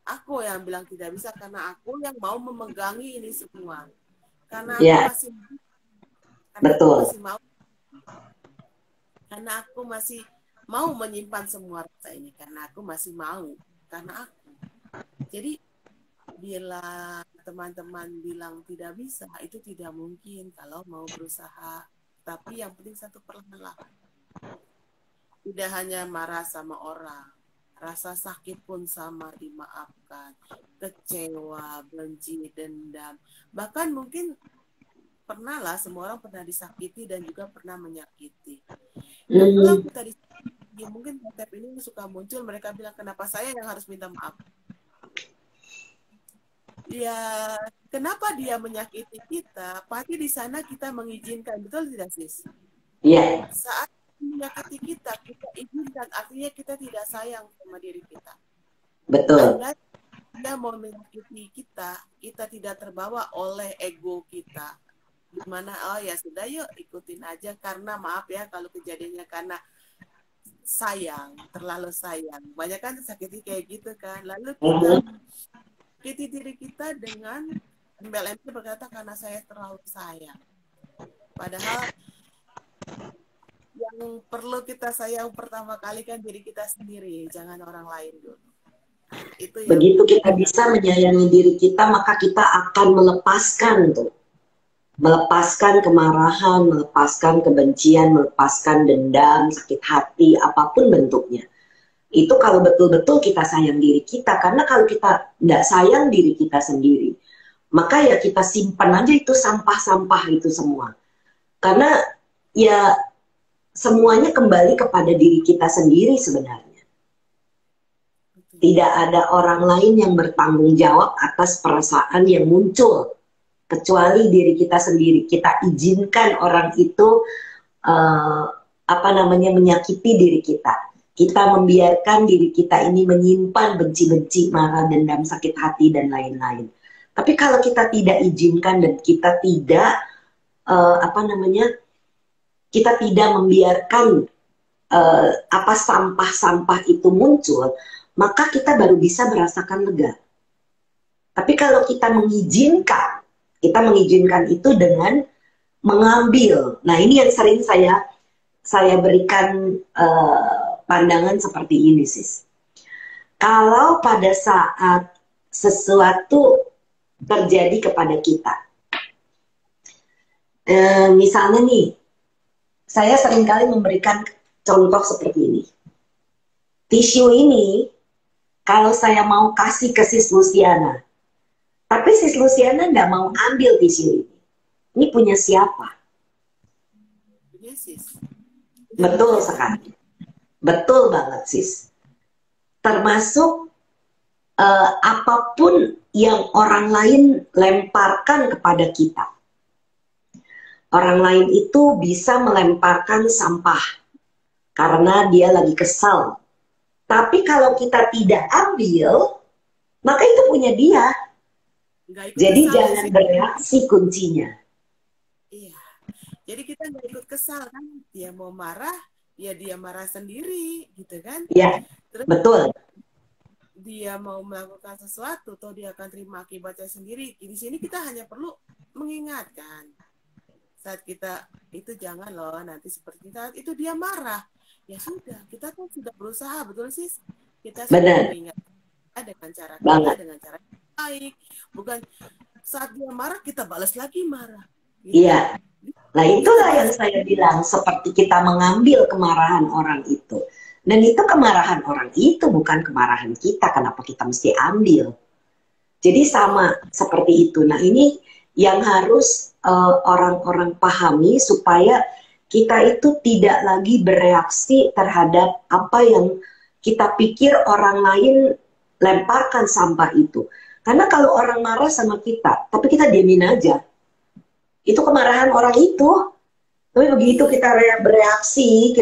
aku yang bilang tidak bisa karena aku yang mau memegangi ini semua, karena aku masih mau, karena aku masih mau menyimpan semua rasa ini, karena aku masih mau, karena aku. Jadi bila teman-teman bilang tidak bisa, itu tidak mungkin kalau mau berusaha. Tapi yang penting satu, perlahan-lahan. Tidak hanya marah sama orang, rasa sakit pun sama dimaafkan, kecewa, benci, dendam. Bahkan mungkin pernah lah, semua orang pernah disakiti dan juga pernah menyakiti. Dan kalau kita disakiti, mungkin konsep ini suka muncul, mereka bilang kenapa saya yang harus minta maaf. Ya, kenapa dia menyakiti kita? Pasti di sana kita mengizinkan, betul tidak sis? Iya. Saat menyakiti kita izinkan, artinya kita tidak sayang sama diri kita. Betul. Andai dia mau menyakiti kita, kita tidak terbawa oleh ego kita. Gimana, oh ya sudah yuk ikutin aja, karena maaf ya kalau kejadiannya karena sayang, terlalu sayang. Banyak kan sakiti kayak gitu kan. Lalu kita sakiti diri kita dengan embel-embel berkata karena saya terlalu sayang. Padahal yang perlu kita sayang pertama kali kan diri kita sendiri, jangan orang lain dulu. Itu begitu kita bisa menyayangi diri kita, maka kita akan melepaskan kemarahan, melepaskan kebencian, melepaskan dendam, sakit hati, apapun bentuknya. Itu kalau betul-betul kita sayang diri kita. Karena kalau kita tidak sayang diri kita sendiri, maka ya kita simpan aja itu sampah-sampah itu semua. Karena ya semuanya kembali kepada diri kita sendiri sebenarnya. Tidak ada orang lain yang bertanggung jawab atas perasaan yang muncul kecuali diri kita sendiri. Kita izinkan orang itu menyakiti diri kita. Kita membiarkan diri kita ini menyimpan benci-benci, marah, dendam, sakit hati, dan lain-lain. Tapi kalau kita tidak izinkan dan kita tidak kita tidak membiarkan sampah-sampah itu muncul, maka kita baru bisa merasakan lega. Tapi kalau kita mengizinkan itu dengan mengambil. Nah, ini yang sering saya berikan pandangan seperti ini, sis. Kalau pada saat sesuatu terjadi kepada kita, misalnya nih, saya seringkali memberikan contoh seperti ini. Tisu ini, kalau saya mau kasih ke sis Luciana, tapi sis Luciana nggak mau ambil tisu ini. Ini punya siapa? Punya sis. Betul sekali. Betul banget, sis. Termasuk apapun yang orang lain lemparkan kepada kita. Orang lain itu bisa melemparkan sampah karena dia lagi kesal. Tapi kalau kita tidak ambil, maka itu punya dia. Jadi jangan bereaksi kuncinya. Iya. Jadi kita nggak ikut kesal kan? Dia mau marah, ya dia marah sendiri, gitu kan? Iya, betul. Dia mau melakukan sesuatu, atau dia akan terima akibatnya sendiri. Di sini kita hanya perlu mengingatkan. Saat kita itu jangan loh, nanti seperti saat itu dia marah. Ya sudah, kita kan sudah berusaha, betul sih? Kita sudah mengingatkan dengan cara kita, dengan cara baik. Bukan saat dia marah, kita balas lagi marah. Gitu. Iya. Nah itulah yang saya bilang, seperti kita mengambil kemarahan orang itu. Dan itu kemarahan orang itu, bukan kemarahan kita. Kenapa kita mesti ambil? Jadi sama seperti itu. Nah ini yang harus orang-orang pahami supaya kita itu tidak lagi bereaksi terhadap apa yang kita pikir orang lain lemparkan sampah itu. Karena kalau orang marah sama kita, tapi kita diemin aja, itu kemarahan orang itu. Tapi begitu kita bereaksi,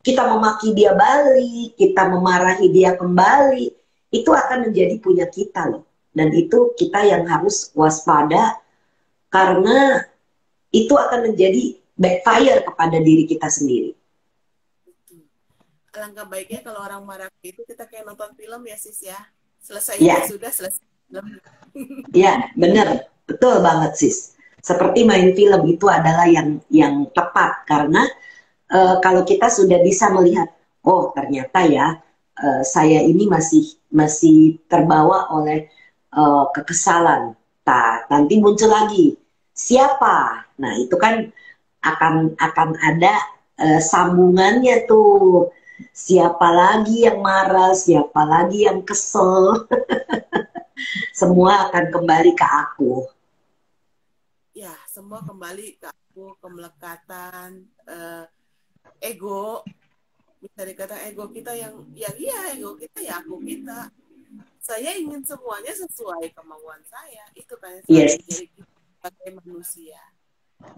kita memaki dia balik, kita memarahi dia kembali, itu akan menjadi punya kita loh. Dan itu kita yang harus waspada, karena itu akan menjadi backfire kepada diri kita sendiri. Alangkah baiknya kalau orang marah itu kita kayak nonton film ya sis ya. Selesai ya. Sudah selesai film. Ya benar, betul banget sis. Seperti main film itu adalah yang tepat, karena kalau kita sudah bisa melihat, oh ternyata ya saya ini masih terbawa oleh kekesalan. Nanti muncul lagi siapa. Nah itu kan akan ada sambungannya tuh. Siapa lagi yang marah, siapa lagi yang kesel. Semua akan kembali ke aku. Ya, semua kembali ke aku, ke melekatan ego. Bisa dikatakan ego kita yang iya ego kita ya aku kita. Saya ingin semuanya sesuai kemauan saya. Itu kan yang menjadi kita sebagai manusia.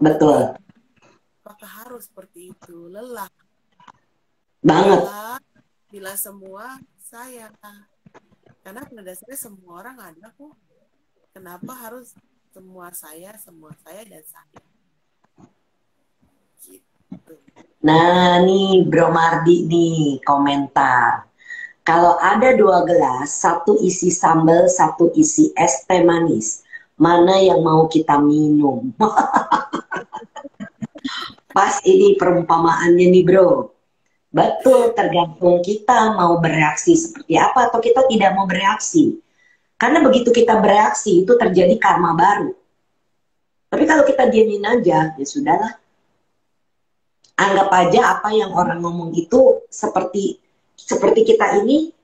Betul. Apakah harus seperti itu? Lelah banget. Bila semua saya, karena pada dasarnya semua orang ada kok. Kenapa harus semua saya dan saya? Gitu. Nah nih Bro Mardi nih komentar. Kalau ada 2 gelas, satu isi sambal, satu isi es teh manis, mana yang mau kita minum? Pas ini perumpamaannya nih bro. Betul, tergantung kita mau bereaksi seperti apa atau kita tidak mau bereaksi. Karena begitu kita bereaksi itu terjadi karma baru. Tapi kalau kita diamin aja, ya sudahlah. Anggap aja apa yang orang ngomong itu seperti kita ini.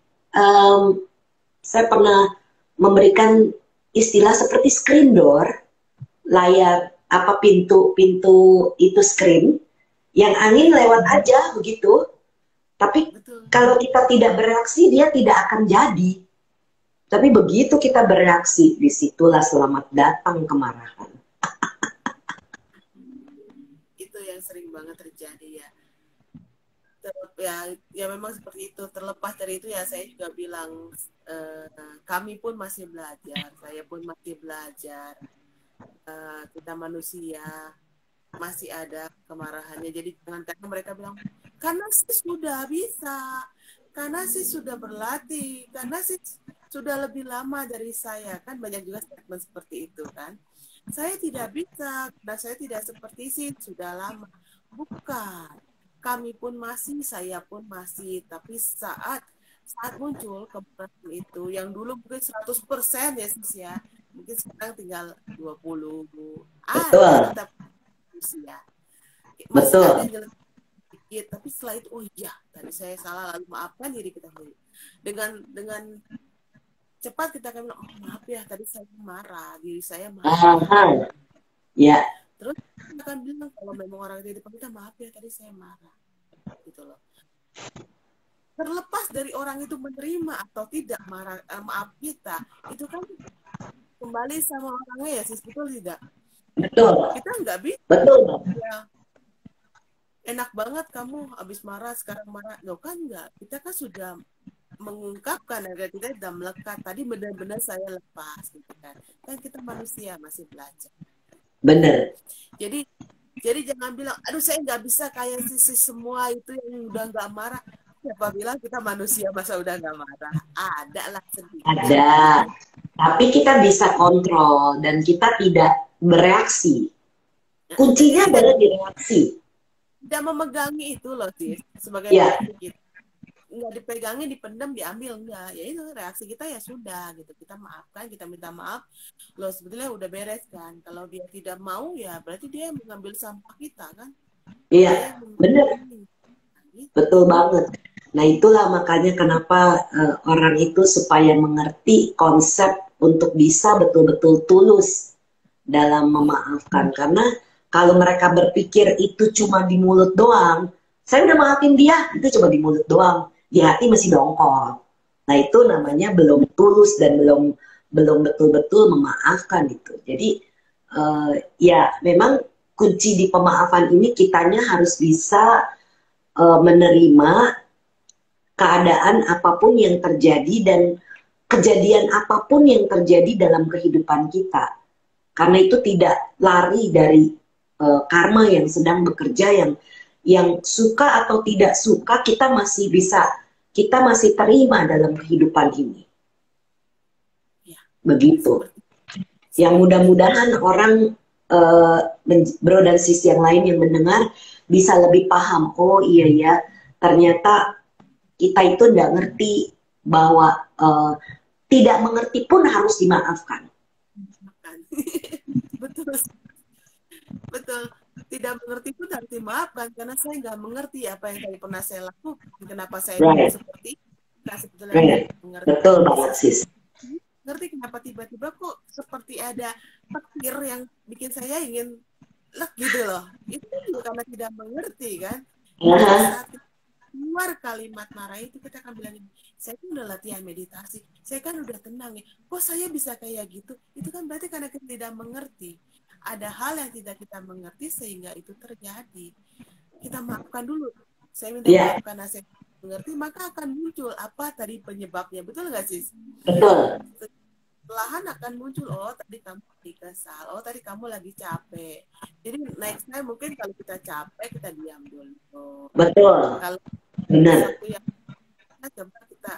Saya pernah memberikan istilah seperti screen door, layar apa pintu itu screen, yang angin lewat aja begitu. Tapi kalau kita tidak bereaksi, dia tidak akan jadi. Tapi begitu kita bereaksi, disitulah selamat datang kemarahan. Itu yang sering banget terjadi ya. Ya memang seperti itu. Terlepas dari itu ya saya juga bilang kami pun masih belajar, saya pun masih belajar. Kita manusia masih ada kemarahannya. Jadi jangan mereka bilang karena sih sudah bisa, karena sih sudah berlatih, karena sih sudah lebih lama dari saya, kan banyak juga statement seperti itu kan. Saya tidak bisa, karena saya tidak seperti sih sudah lama. Bukan, kami pun masih, saya pun masih, tapi saat muncul kemarahan itu, yang dulu mungkin 100% ya sis ya, mungkin sekarang tinggal 20. Tetap usia. Masih ada yang tapi setelah itu oh iya tadi saya salah, lalu maafkan diri kita sendiri dengan cepat kita akan bilang oh maaf ya tadi saya marah, diri saya marah. Ya. Terus kita akan bilang kalau memang orang di depan kita maaf ya tadi saya marah gitu loh. terlepas dari orang itu menerima atau tidak maaf kita, itu kan kembali sama orangnya ya, sis, betul tidak? Betul. Kita nggak bisa. Betul. Ya, enak banget kamu habis marah sekarang marah, loh kan nggak. Kita kan sudah mengungkapkan agar kita sudah melekat. Tadi benar-benar saya lepas, gitu kan. Kan kita manusia masih belajar. Bener. Jadi jangan bilang, aduh saya nggak bisa kayak sisi semua itu yang udah nggak marah. Siapa bilang kita manusia masa udah nggak marah? Ada lah sedikit. Ada. Tapi kita bisa kontrol dan kita tidak bereaksi. Kuncinya adalah direaksi. Tidak memegangi itu loh sih sebagai reaksi kita. Nggak dipegangi, dipendam, diambil, enggak. Ya itu reaksi kita ya sudah gitu. Kita maafkan, kita minta maaf. Loh sebetulnya udah beres kan. Kalau dia tidak mau ya berarti dia mengambil sampah kita kan. Iya, benar. Betul banget. Nah itulah makanya kenapa orang itu supaya mengerti konsep untuk bisa betul-betul tulus dalam memaafkan. Karena kalau mereka berpikir itu cuma di mulut doang, saya udah maafin dia, itu cuma di mulut doang, di hati masih dongkol. Nah itu namanya belum tulus dan belum betul-betul memaafkan itu. Jadi ya memang kunci di pemaafan ini kitanya harus bisa menerima keadaan apapun yang terjadi dan kejadian apapun yang terjadi dalam kehidupan kita. Karena itu tidak lari dari karma yang sedang bekerja, yang suka atau tidak suka kita masih terima dalam kehidupan ini. Begitu. Yang mudah-mudahan orang bro dan sis yang lain yang mendengar bisa lebih paham, oh iya ya, ternyata kita itu tidak ngerti bahwa tidak mengerti pun harus dimaafkan. Betul. Tidak mengerti pun harus dimaafkan karena saya nggak mengerti apa yang tadi pernah saya lakukan, kenapa saya seperti itu. Nah, sebetulnya mengerti. Betul banget sis. Ngerti kenapa tiba-tiba kok seperti ada petir yang bikin saya ingin lek gitu loh. Itu juga karena tidak mengerti kan. Saat keluar kalimat marah itu kita akan bilang, saya kan udah latihan meditasi, saya kan udah tenang ya, kok saya bisa kayak gitu? Itu kan berarti karena kita tidak mengerti. Ada hal yang tidak kita mengerti sehingga itu terjadi. Kita maafkan dulu. Saya minta maaf karena saya mengerti, maka akan muncul apa tadi penyebabnya. Betul nggak sis? Betul. Perlahan akan muncul, oh tadi kamu lagi kesal, oh tadi kamu lagi capek. Jadi next time mungkin kalau kita capek kita diam dulu. Betul. Kalau benar. Coba kita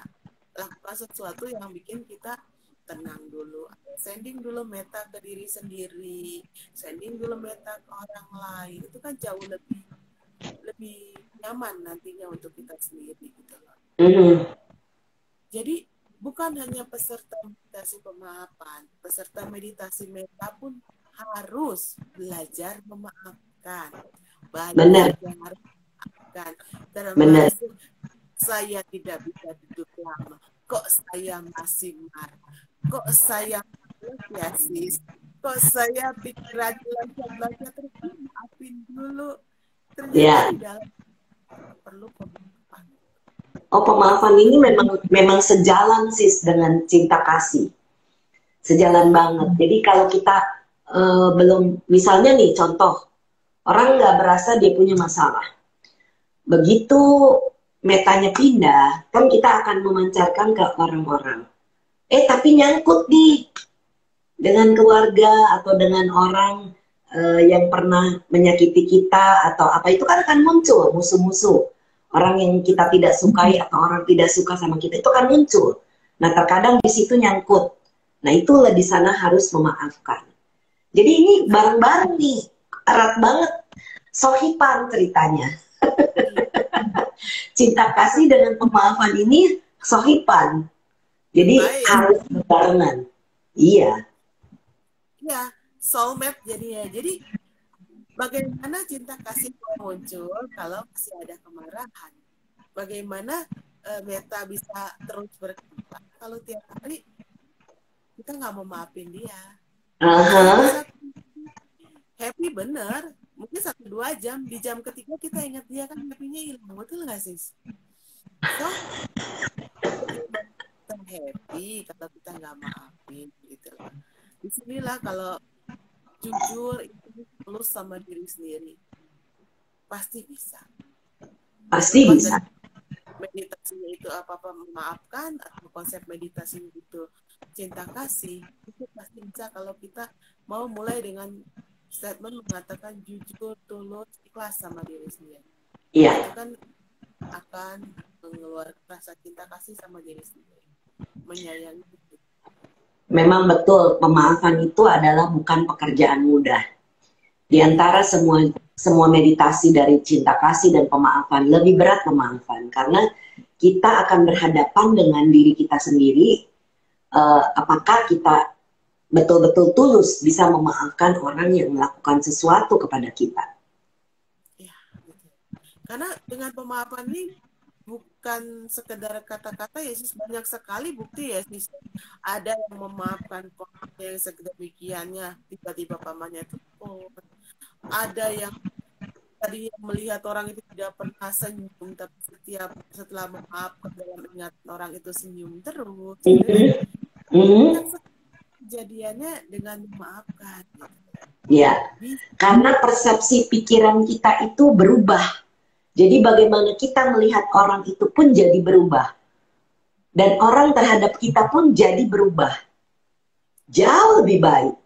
lakukan sesuatu yang bikin kita tenang dulu. Sending dulu meta ke diri sendiri, sending dulu meta ke orang lain. Itu kan jauh lebih nyaman nantinya untuk kita sendiri gitu loh. Jadi bukan hanya peserta meditasi pemaafan, peserta meditasi meta pun harus belajar memaafkan. Banyak yang harus memaafkan. Termasuk saya tidak bisa duduk lama. Kok saya masih marah? Kok saya ya sis? Kok saya pikiran belajar terus maafin dulu? Ternyata perlu pemaafan. Oh, pemaafan ini memang sejalan sis dengan cinta kasih. Sejalan banget. Jadi kalau kita belum, misalnya nih contoh, orang nggak berasa dia punya masalah. Begitu metanya pindah, kan kita akan memancarkan ke orang-orang. Tapi nyangkut nih dengan keluarga atau dengan orang yang pernah menyakiti kita atau apa, itu kan akan muncul musuh-musuh. Orang yang kita tidak sukai atau orang tidak suka sama kita itu kan muncul. Nah terkadang di situ nyangkut. Nah itulah di sana harus memaafkan. Jadi ini bareng-bareng nih, erat banget, sohipan ceritanya. Cinta kasih dengan pemaafan ini sohipan. Jadi harus berbarengan. Iya. Iya, soulmate jadinya. Jadi bagaimana cinta kasih muncul kalau masih ada kemarahan? Bagaimana meta bisa terus berkembang kalau tiap hari kita nggak mau maafin dia? Happy bener, mungkin 1-2 jam, di jam ketiga kita ingat dia kan happy-nya hilang, betul nggak sis? So, kita happy kalau kita nggak maafin gitu loh. Disinilah kalau jujur itu tulus sama diri sendiri pasti bisa. Pasti Terlepas bisa. dari meditasinya itu apa-apa memaafkan atau konsep meditasinya itu cinta kasih, itu pasti bisa kalau kita mau mulai dengan statement mengatakan jujur, tulus, ikhlas sama diri sendiri. Iya. Itu kan akan mengeluarkan rasa cinta kasih sama diri sendiri, menyayangi. Memang betul, pemaafan itu adalah bukan pekerjaan mudah. Di antara semua meditasi dari cinta kasih dan pemaafan, lebih berat pemaafan karena kita akan berhadapan dengan diri kita sendiri. Apakah kita betul-betul tulus bisa memaafkan orang yang melakukan sesuatu kepada kita? Ya, gitu. Karena dengan pemaafan ini bukan sekedar kata-kata ya sih, banyak sekali bukti ya sih. Ada yang memaafkan pamannya yang sedemikiannya, tiba-tiba pamannya itu ada yang tadi melihat orang itu tidak pernah senyum, tapi setelah memaafkan dalam ingat orang itu senyum terus gitu kan. Kejadiannya dengan memaafkan gitu. Ya, karena persepsi pikiran kita itu berubah. Jadi bagaimana kita melihat orang itu pun jadi berubah. Dan orang terhadap kita pun jadi berubah. Jauh lebih baik.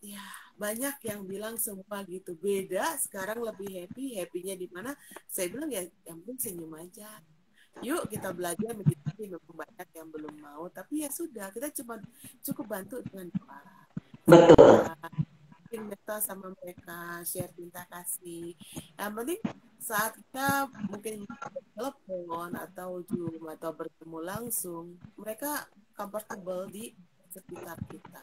Ya, banyak yang bilang semua gitu. Beda, sekarang lebih happy. Happy-nya di mana? Saya bilang ya, yang penting senyum aja. Yuk kita belajar meditasi, memang banyak yang belum mau. Tapi ya sudah, kita cukup bantu dengan doa. Betul. Kita sama mereka, share cinta kasih. Yang penting saat kita mungkin telepon atau Zoom atau bertemu langsung, mereka comfortable di sekitar kita.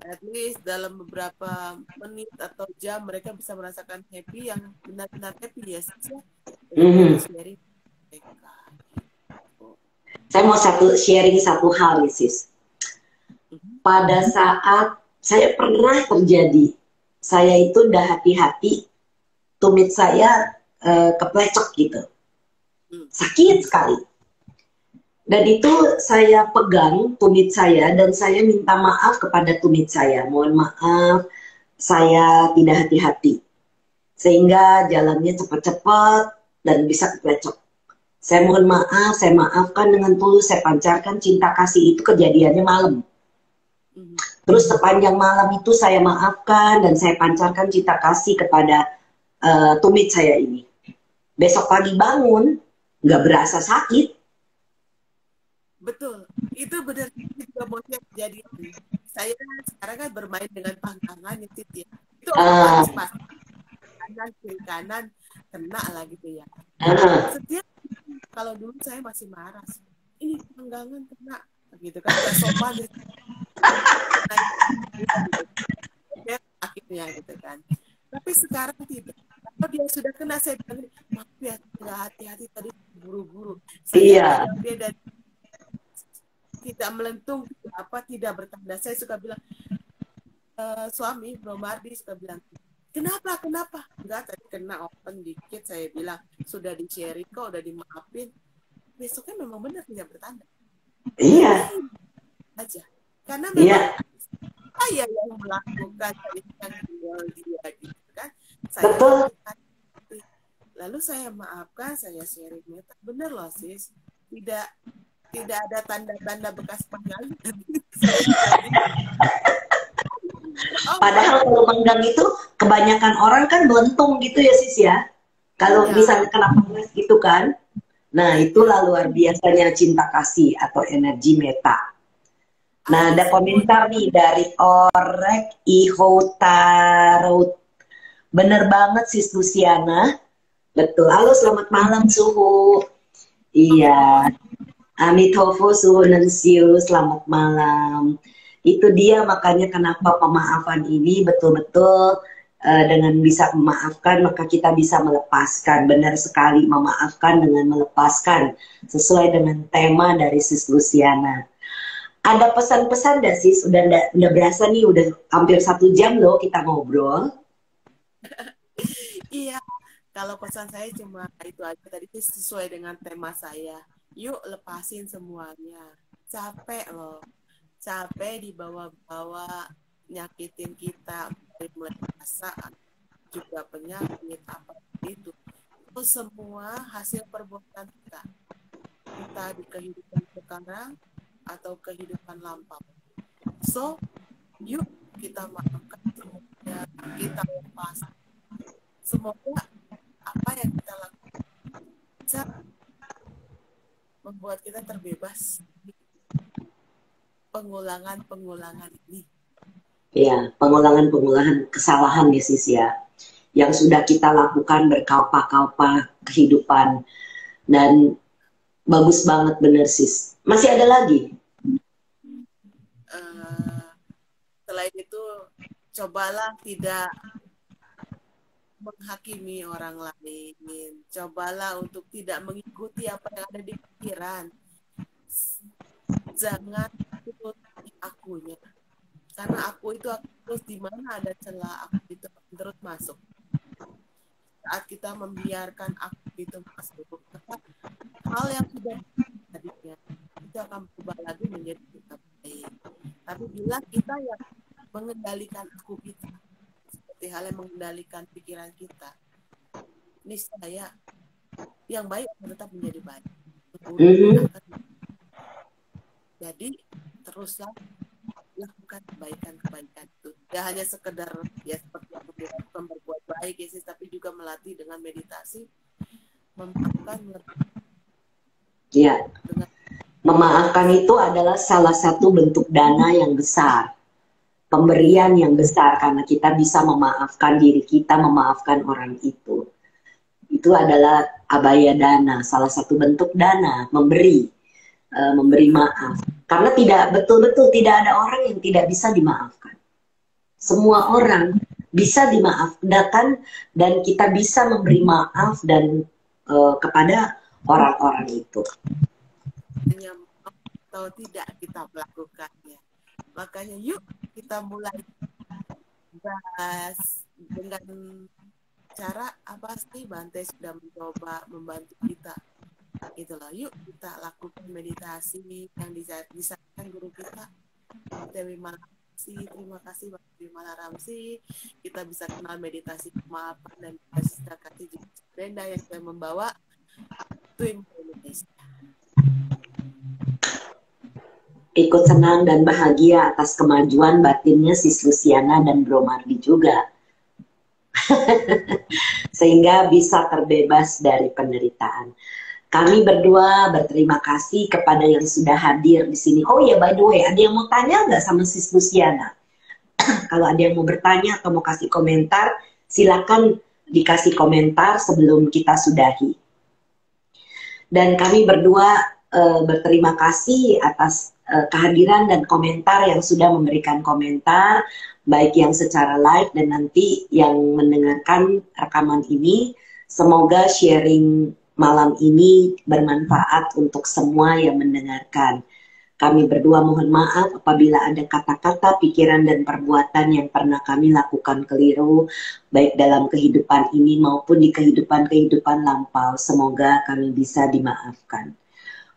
At least dalam beberapa menit atau jam mereka bisa merasakan happy yang benar-benar happy ya saja. Sharing mereka. Saya mau sharing satu hal nih sis. Pada saat saya pernah terjadi, saya itu udah hati-hati, tumit saya keplecok gitu, sakit sekali. Dan itu saya pegang tumit saya dan saya minta maaf kepada tumit saya. Mohon maaf, saya tidak hati-hati. Sehingga jalannya cepat-cepat dan bisa keplecok. Saya mohon maaf, saya maafkan dengan tulus, saya pancarkan cinta kasih. Itu kejadiannya malam. Terus sepanjang malam itu saya maafkan dan saya pancarkan cinta kasih kepada tumit saya ini. Besok pagi bangun, nggak berasa sakit. Betul, itu benar juga mau jadi. Saya sekarang kan bermain dengan panggangan itu ya. Itu otomatis pasti kanan kiri kanan kena lah gitu ya. Setiap kalau dulu saya masih marah, ini panggangan kena gitu kan, nggak sopan gitu. Akhirnya gitu kan. Tapi sekarang tidak. Kalau dia sudah kena saya bilang, maaf ya, nggak hati-hati tadi buru-buru. Saya bilang dia dari tidak melentung, tidak bertanda. Saya suka bilang, suami Bro Mardi suka bilang, kenapa? Enggak, tadi kena open dikit. Saya bilang, sudah di-sharing kok, udah dimaafin. Besoknya memang benar tidak bertanda. Iya. Aja. Karena memang saya yang melakukan yang dia gitu kan. Betul. Lalu saya maafkan, saya sharing. Bener loh sis, tidak ada tanda-tanda bekas penggal. Padahal kalau menggang itu kebanyakan orang kan belentung gitu ya sis ya. Kalau misalnya kena panas gitu kan. Nah itulah luar biasanya cinta kasih atau energi meta. Nah ada komentar nih dari Orek Ihotarut. Bener banget sis Luciana. Betul. Halo selamat malam Suhu. Iya. Amitofo Suhu Nansiu, selamat malam. Itu dia makanya kenapa pemaafan ini betul-betul dengan bisa memaafkan maka kita bisa melepaskan. Benar sekali, memaafkan dengan melepaskan sesuai dengan tema dari Sis Luciana. Ada pesan-pesan gak sis? Udah berasa nih udah hampir 1 jam loh kita ngobrol. Iya, Kalau pesan saya cuma itu aja tadi, sesuai dengan tema saya. Yuk lepasin semuanya. Capek loh. Capek dibawa-bawa nyakitin kita dari mulai perasaan juga penyakit apa itu. Itu semua hasil perbuatan kita. Kita di kehidupan sekarang atau kehidupan lampau. So, yuk kita maafkan semuanya, kita lepas. Semoga apa yang kita lakukan bisa membuat kita terbebas dari pengulangan-pengulangan ini. Ya, pengulangan-pengulangan kesalahan ya sis ya, yang sudah kita lakukan berkalpa-kalpa kehidupan. Dan bagus banget bener sis. Masih ada lagi? Selain itu, cobalah tidak menghakimi orang lain. Cobalah untuk tidak mengikuti apa yang ada di pikiran. Jangan ikuti akunya. Karena aku itu akan terus, di mana ada celah, aku itu akan terus masuk. Saat kita membiarkan aku itu masuk, maka hal yang sudah tadinya itu akan berubah lagi menjadi kita baik. Tapi bila kita yang mengendalikan aku kita, seperti hal yang mengendalikan pikiran kita, niscaya yang baik akan tetap menjadi baik. Jadi teruslah lakukan kebaikan-kebaikan itu. Tidak hanya sekedar ya seperti yang dilakukan berbuat baik ya sih, tapi juga melatih dengan meditasi, memaafkan. Ya, memaafkan itu adalah salah satu bentuk dana yang besar, pemberian yang besar, karena kita bisa memaafkan diri kita, memaafkan orang itu. Itu adalah abaya dana, salah satu bentuk dana, memberi maaf. Karena betul-betul tidak ada orang yang tidak bisa dimaafkan. Semua orang bisa dimaafkan dan kita bisa memberi maaf dan kepada orang-orang itu. Hanya mau atau tidak kita melakukannya. Makanya yuk kita mulai bahas dengan cara apa sih. Bante sudah mencoba membantu kita. Itulah, yuk kita lakukan meditasi yang disampaikan guru kita Dewi Malamsi. Terima kasih Mbak Dewi Malamsi. Kita bisa kenal meditasi kemaafan dan meditasi kasih Brenda yang sudah membawa Twin Indonesia. Ikut senang dan bahagia atas kemajuan batinnya Sis Luciana dan Bro Mardi juga. Sehingga bisa terbebas dari penderitaan. Kami berdua berterima kasih kepada yang sudah hadir di sini. Oh ya, by the way, ada yang mau tanya nggak sama Sis Luciana? Kalau ada yang mau bertanya atau mau kasih komentar, silakan dikasih komentar sebelum kita sudahi. Dan kami berdua berterima kasih atas kehadiran dan komentar yang sudah memberikan komentar, baik yang secara live dan nanti yang mendengarkan rekaman ini. Semoga sharing malam ini bermanfaat untuk semua yang mendengarkan. Kami berdua mohon maaf apabila ada kata-kata, pikiran, dan perbuatan yang pernah kami lakukan keliru, baik dalam kehidupan ini maupun di kehidupan-kehidupan lampau. Semoga kami bisa dimaafkan.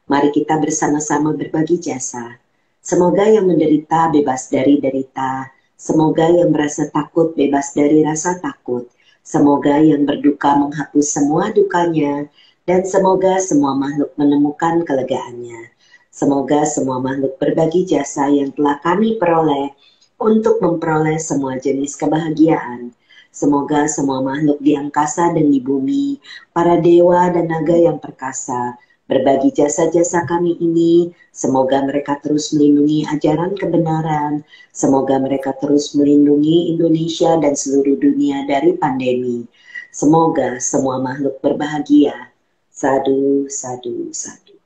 Mari kita bersama-sama berbagi jasa. Semoga yang menderita bebas dari derita. Semoga yang merasa takut bebas dari rasa takut. Semoga yang berduka menghapus semua dukanya. Dan semoga semua makhluk menemukan kelegaannya. Semoga semua makhluk berbagi jasa yang telah kami peroleh untuk memperoleh semua jenis kebahagiaan. Semoga semua makhluk di angkasa dan di bumi, para dewa dan naga yang perkasa, berbagi jasa-jasa kami ini. Semoga mereka terus melindungi ajaran kebenaran. Semoga mereka terus melindungi Indonesia dan seluruh dunia dari pandemi. Semoga semua makhluk berbahagia. Sadu, sadu, sadu.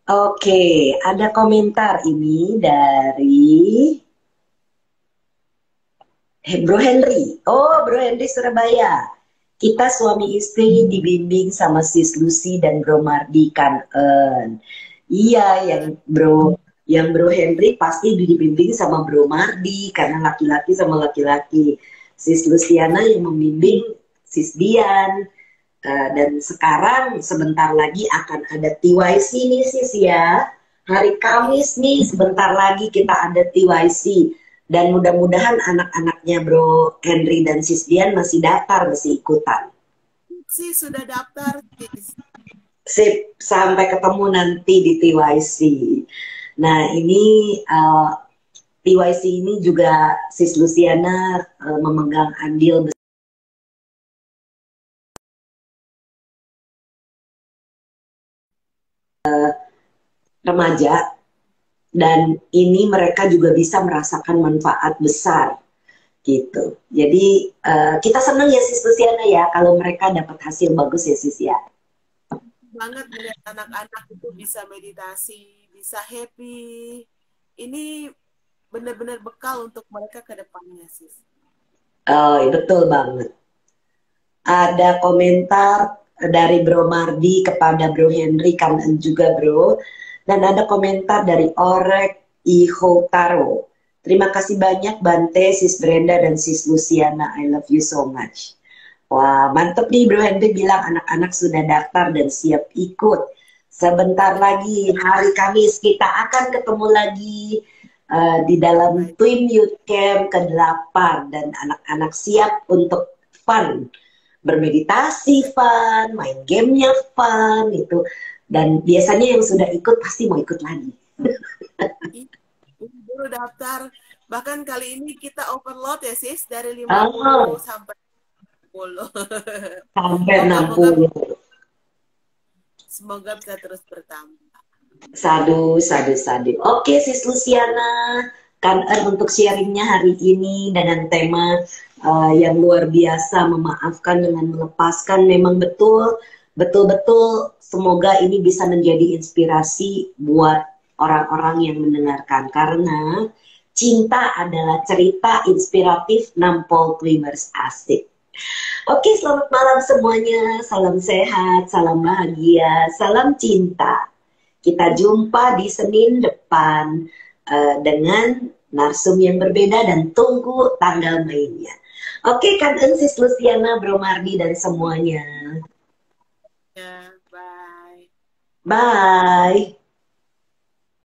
Oke, ada komentar ini dari Bro Henry. Oh, Bro Henry Surabaya. Kita suami istri dibimbing sama Sis Lucy dan Bro Mardi kan. Iya, yang Bro Henry pasti dibimbing sama Bro Mardi karena laki-laki sama laki-laki. Sis Luciana yang membimbing Sis Dian. Dan sekarang sebentar lagi akan ada TYC nih Sis ya. Hari Kamis nih sebentar lagi kita ada TYC. Dan mudah-mudahan anak-anaknya Bro Henry dan Sis Dian masih daftar, masih ikutan. Sih sudah daftar, Sis. Sip, sampai ketemu nanti di TYC. Nah ini TYC ini juga Sis Luciana memegang andil remaja, dan ini mereka juga bisa merasakan manfaat besar gitu. Jadi kita senang ya Sis Luciana ya kalau mereka dapat hasil bagus ya Sis ya. Banget melihat anak-anak itu bisa meditasi, bisa happy. Ini benar-benar bekal untuk mereka ke depannya, Sis. Oh, betul banget. Ada komentar dari Bro Mardi kepada Bro Henry kan juga Bro. Dan ada komentar dari Orek Ihotaro. Terima kasih banyak Bante, Sis Brenda, dan Sis Luciana. I love you so much. Wah, mantep nih Bro Henry bilang anak-anak sudah daftar dan siap ikut. Sebentar lagi hari Kamis kita akan ketemu lagi di dalam Twin Youth Camp ke-8 dan anak-anak siap untuk fun. Bermeditasi fun, main gamenya fun itu. Dan biasanya yang sudah ikut pasti mau ikut lagi. Dulu daftar, bahkan kali ini kita overload ya Sis, dari 50 sampai 60. Sampai 60. Semoga bisa terus bertambah. Sadu. Oke Sis Luciana, kan untuk sharingnya hari ini dengan tema yang luar biasa, memaafkan dengan melepaskan. Memang betul-betul semoga ini bisa menjadi inspirasi buat orang-orang yang mendengarkan, karena cinta adalah cerita inspiratif nampol Twimers asik. Oke, selamat malam semuanya. Salam sehat, salam bahagia, salam cinta. Kita jumpa di Senin depan dengan narsum yang berbeda dan tunggu tanggal mainnya. Oke, kan Sis Luciana, Bro Mardi, dan semuanya. Ya, bye. Bye.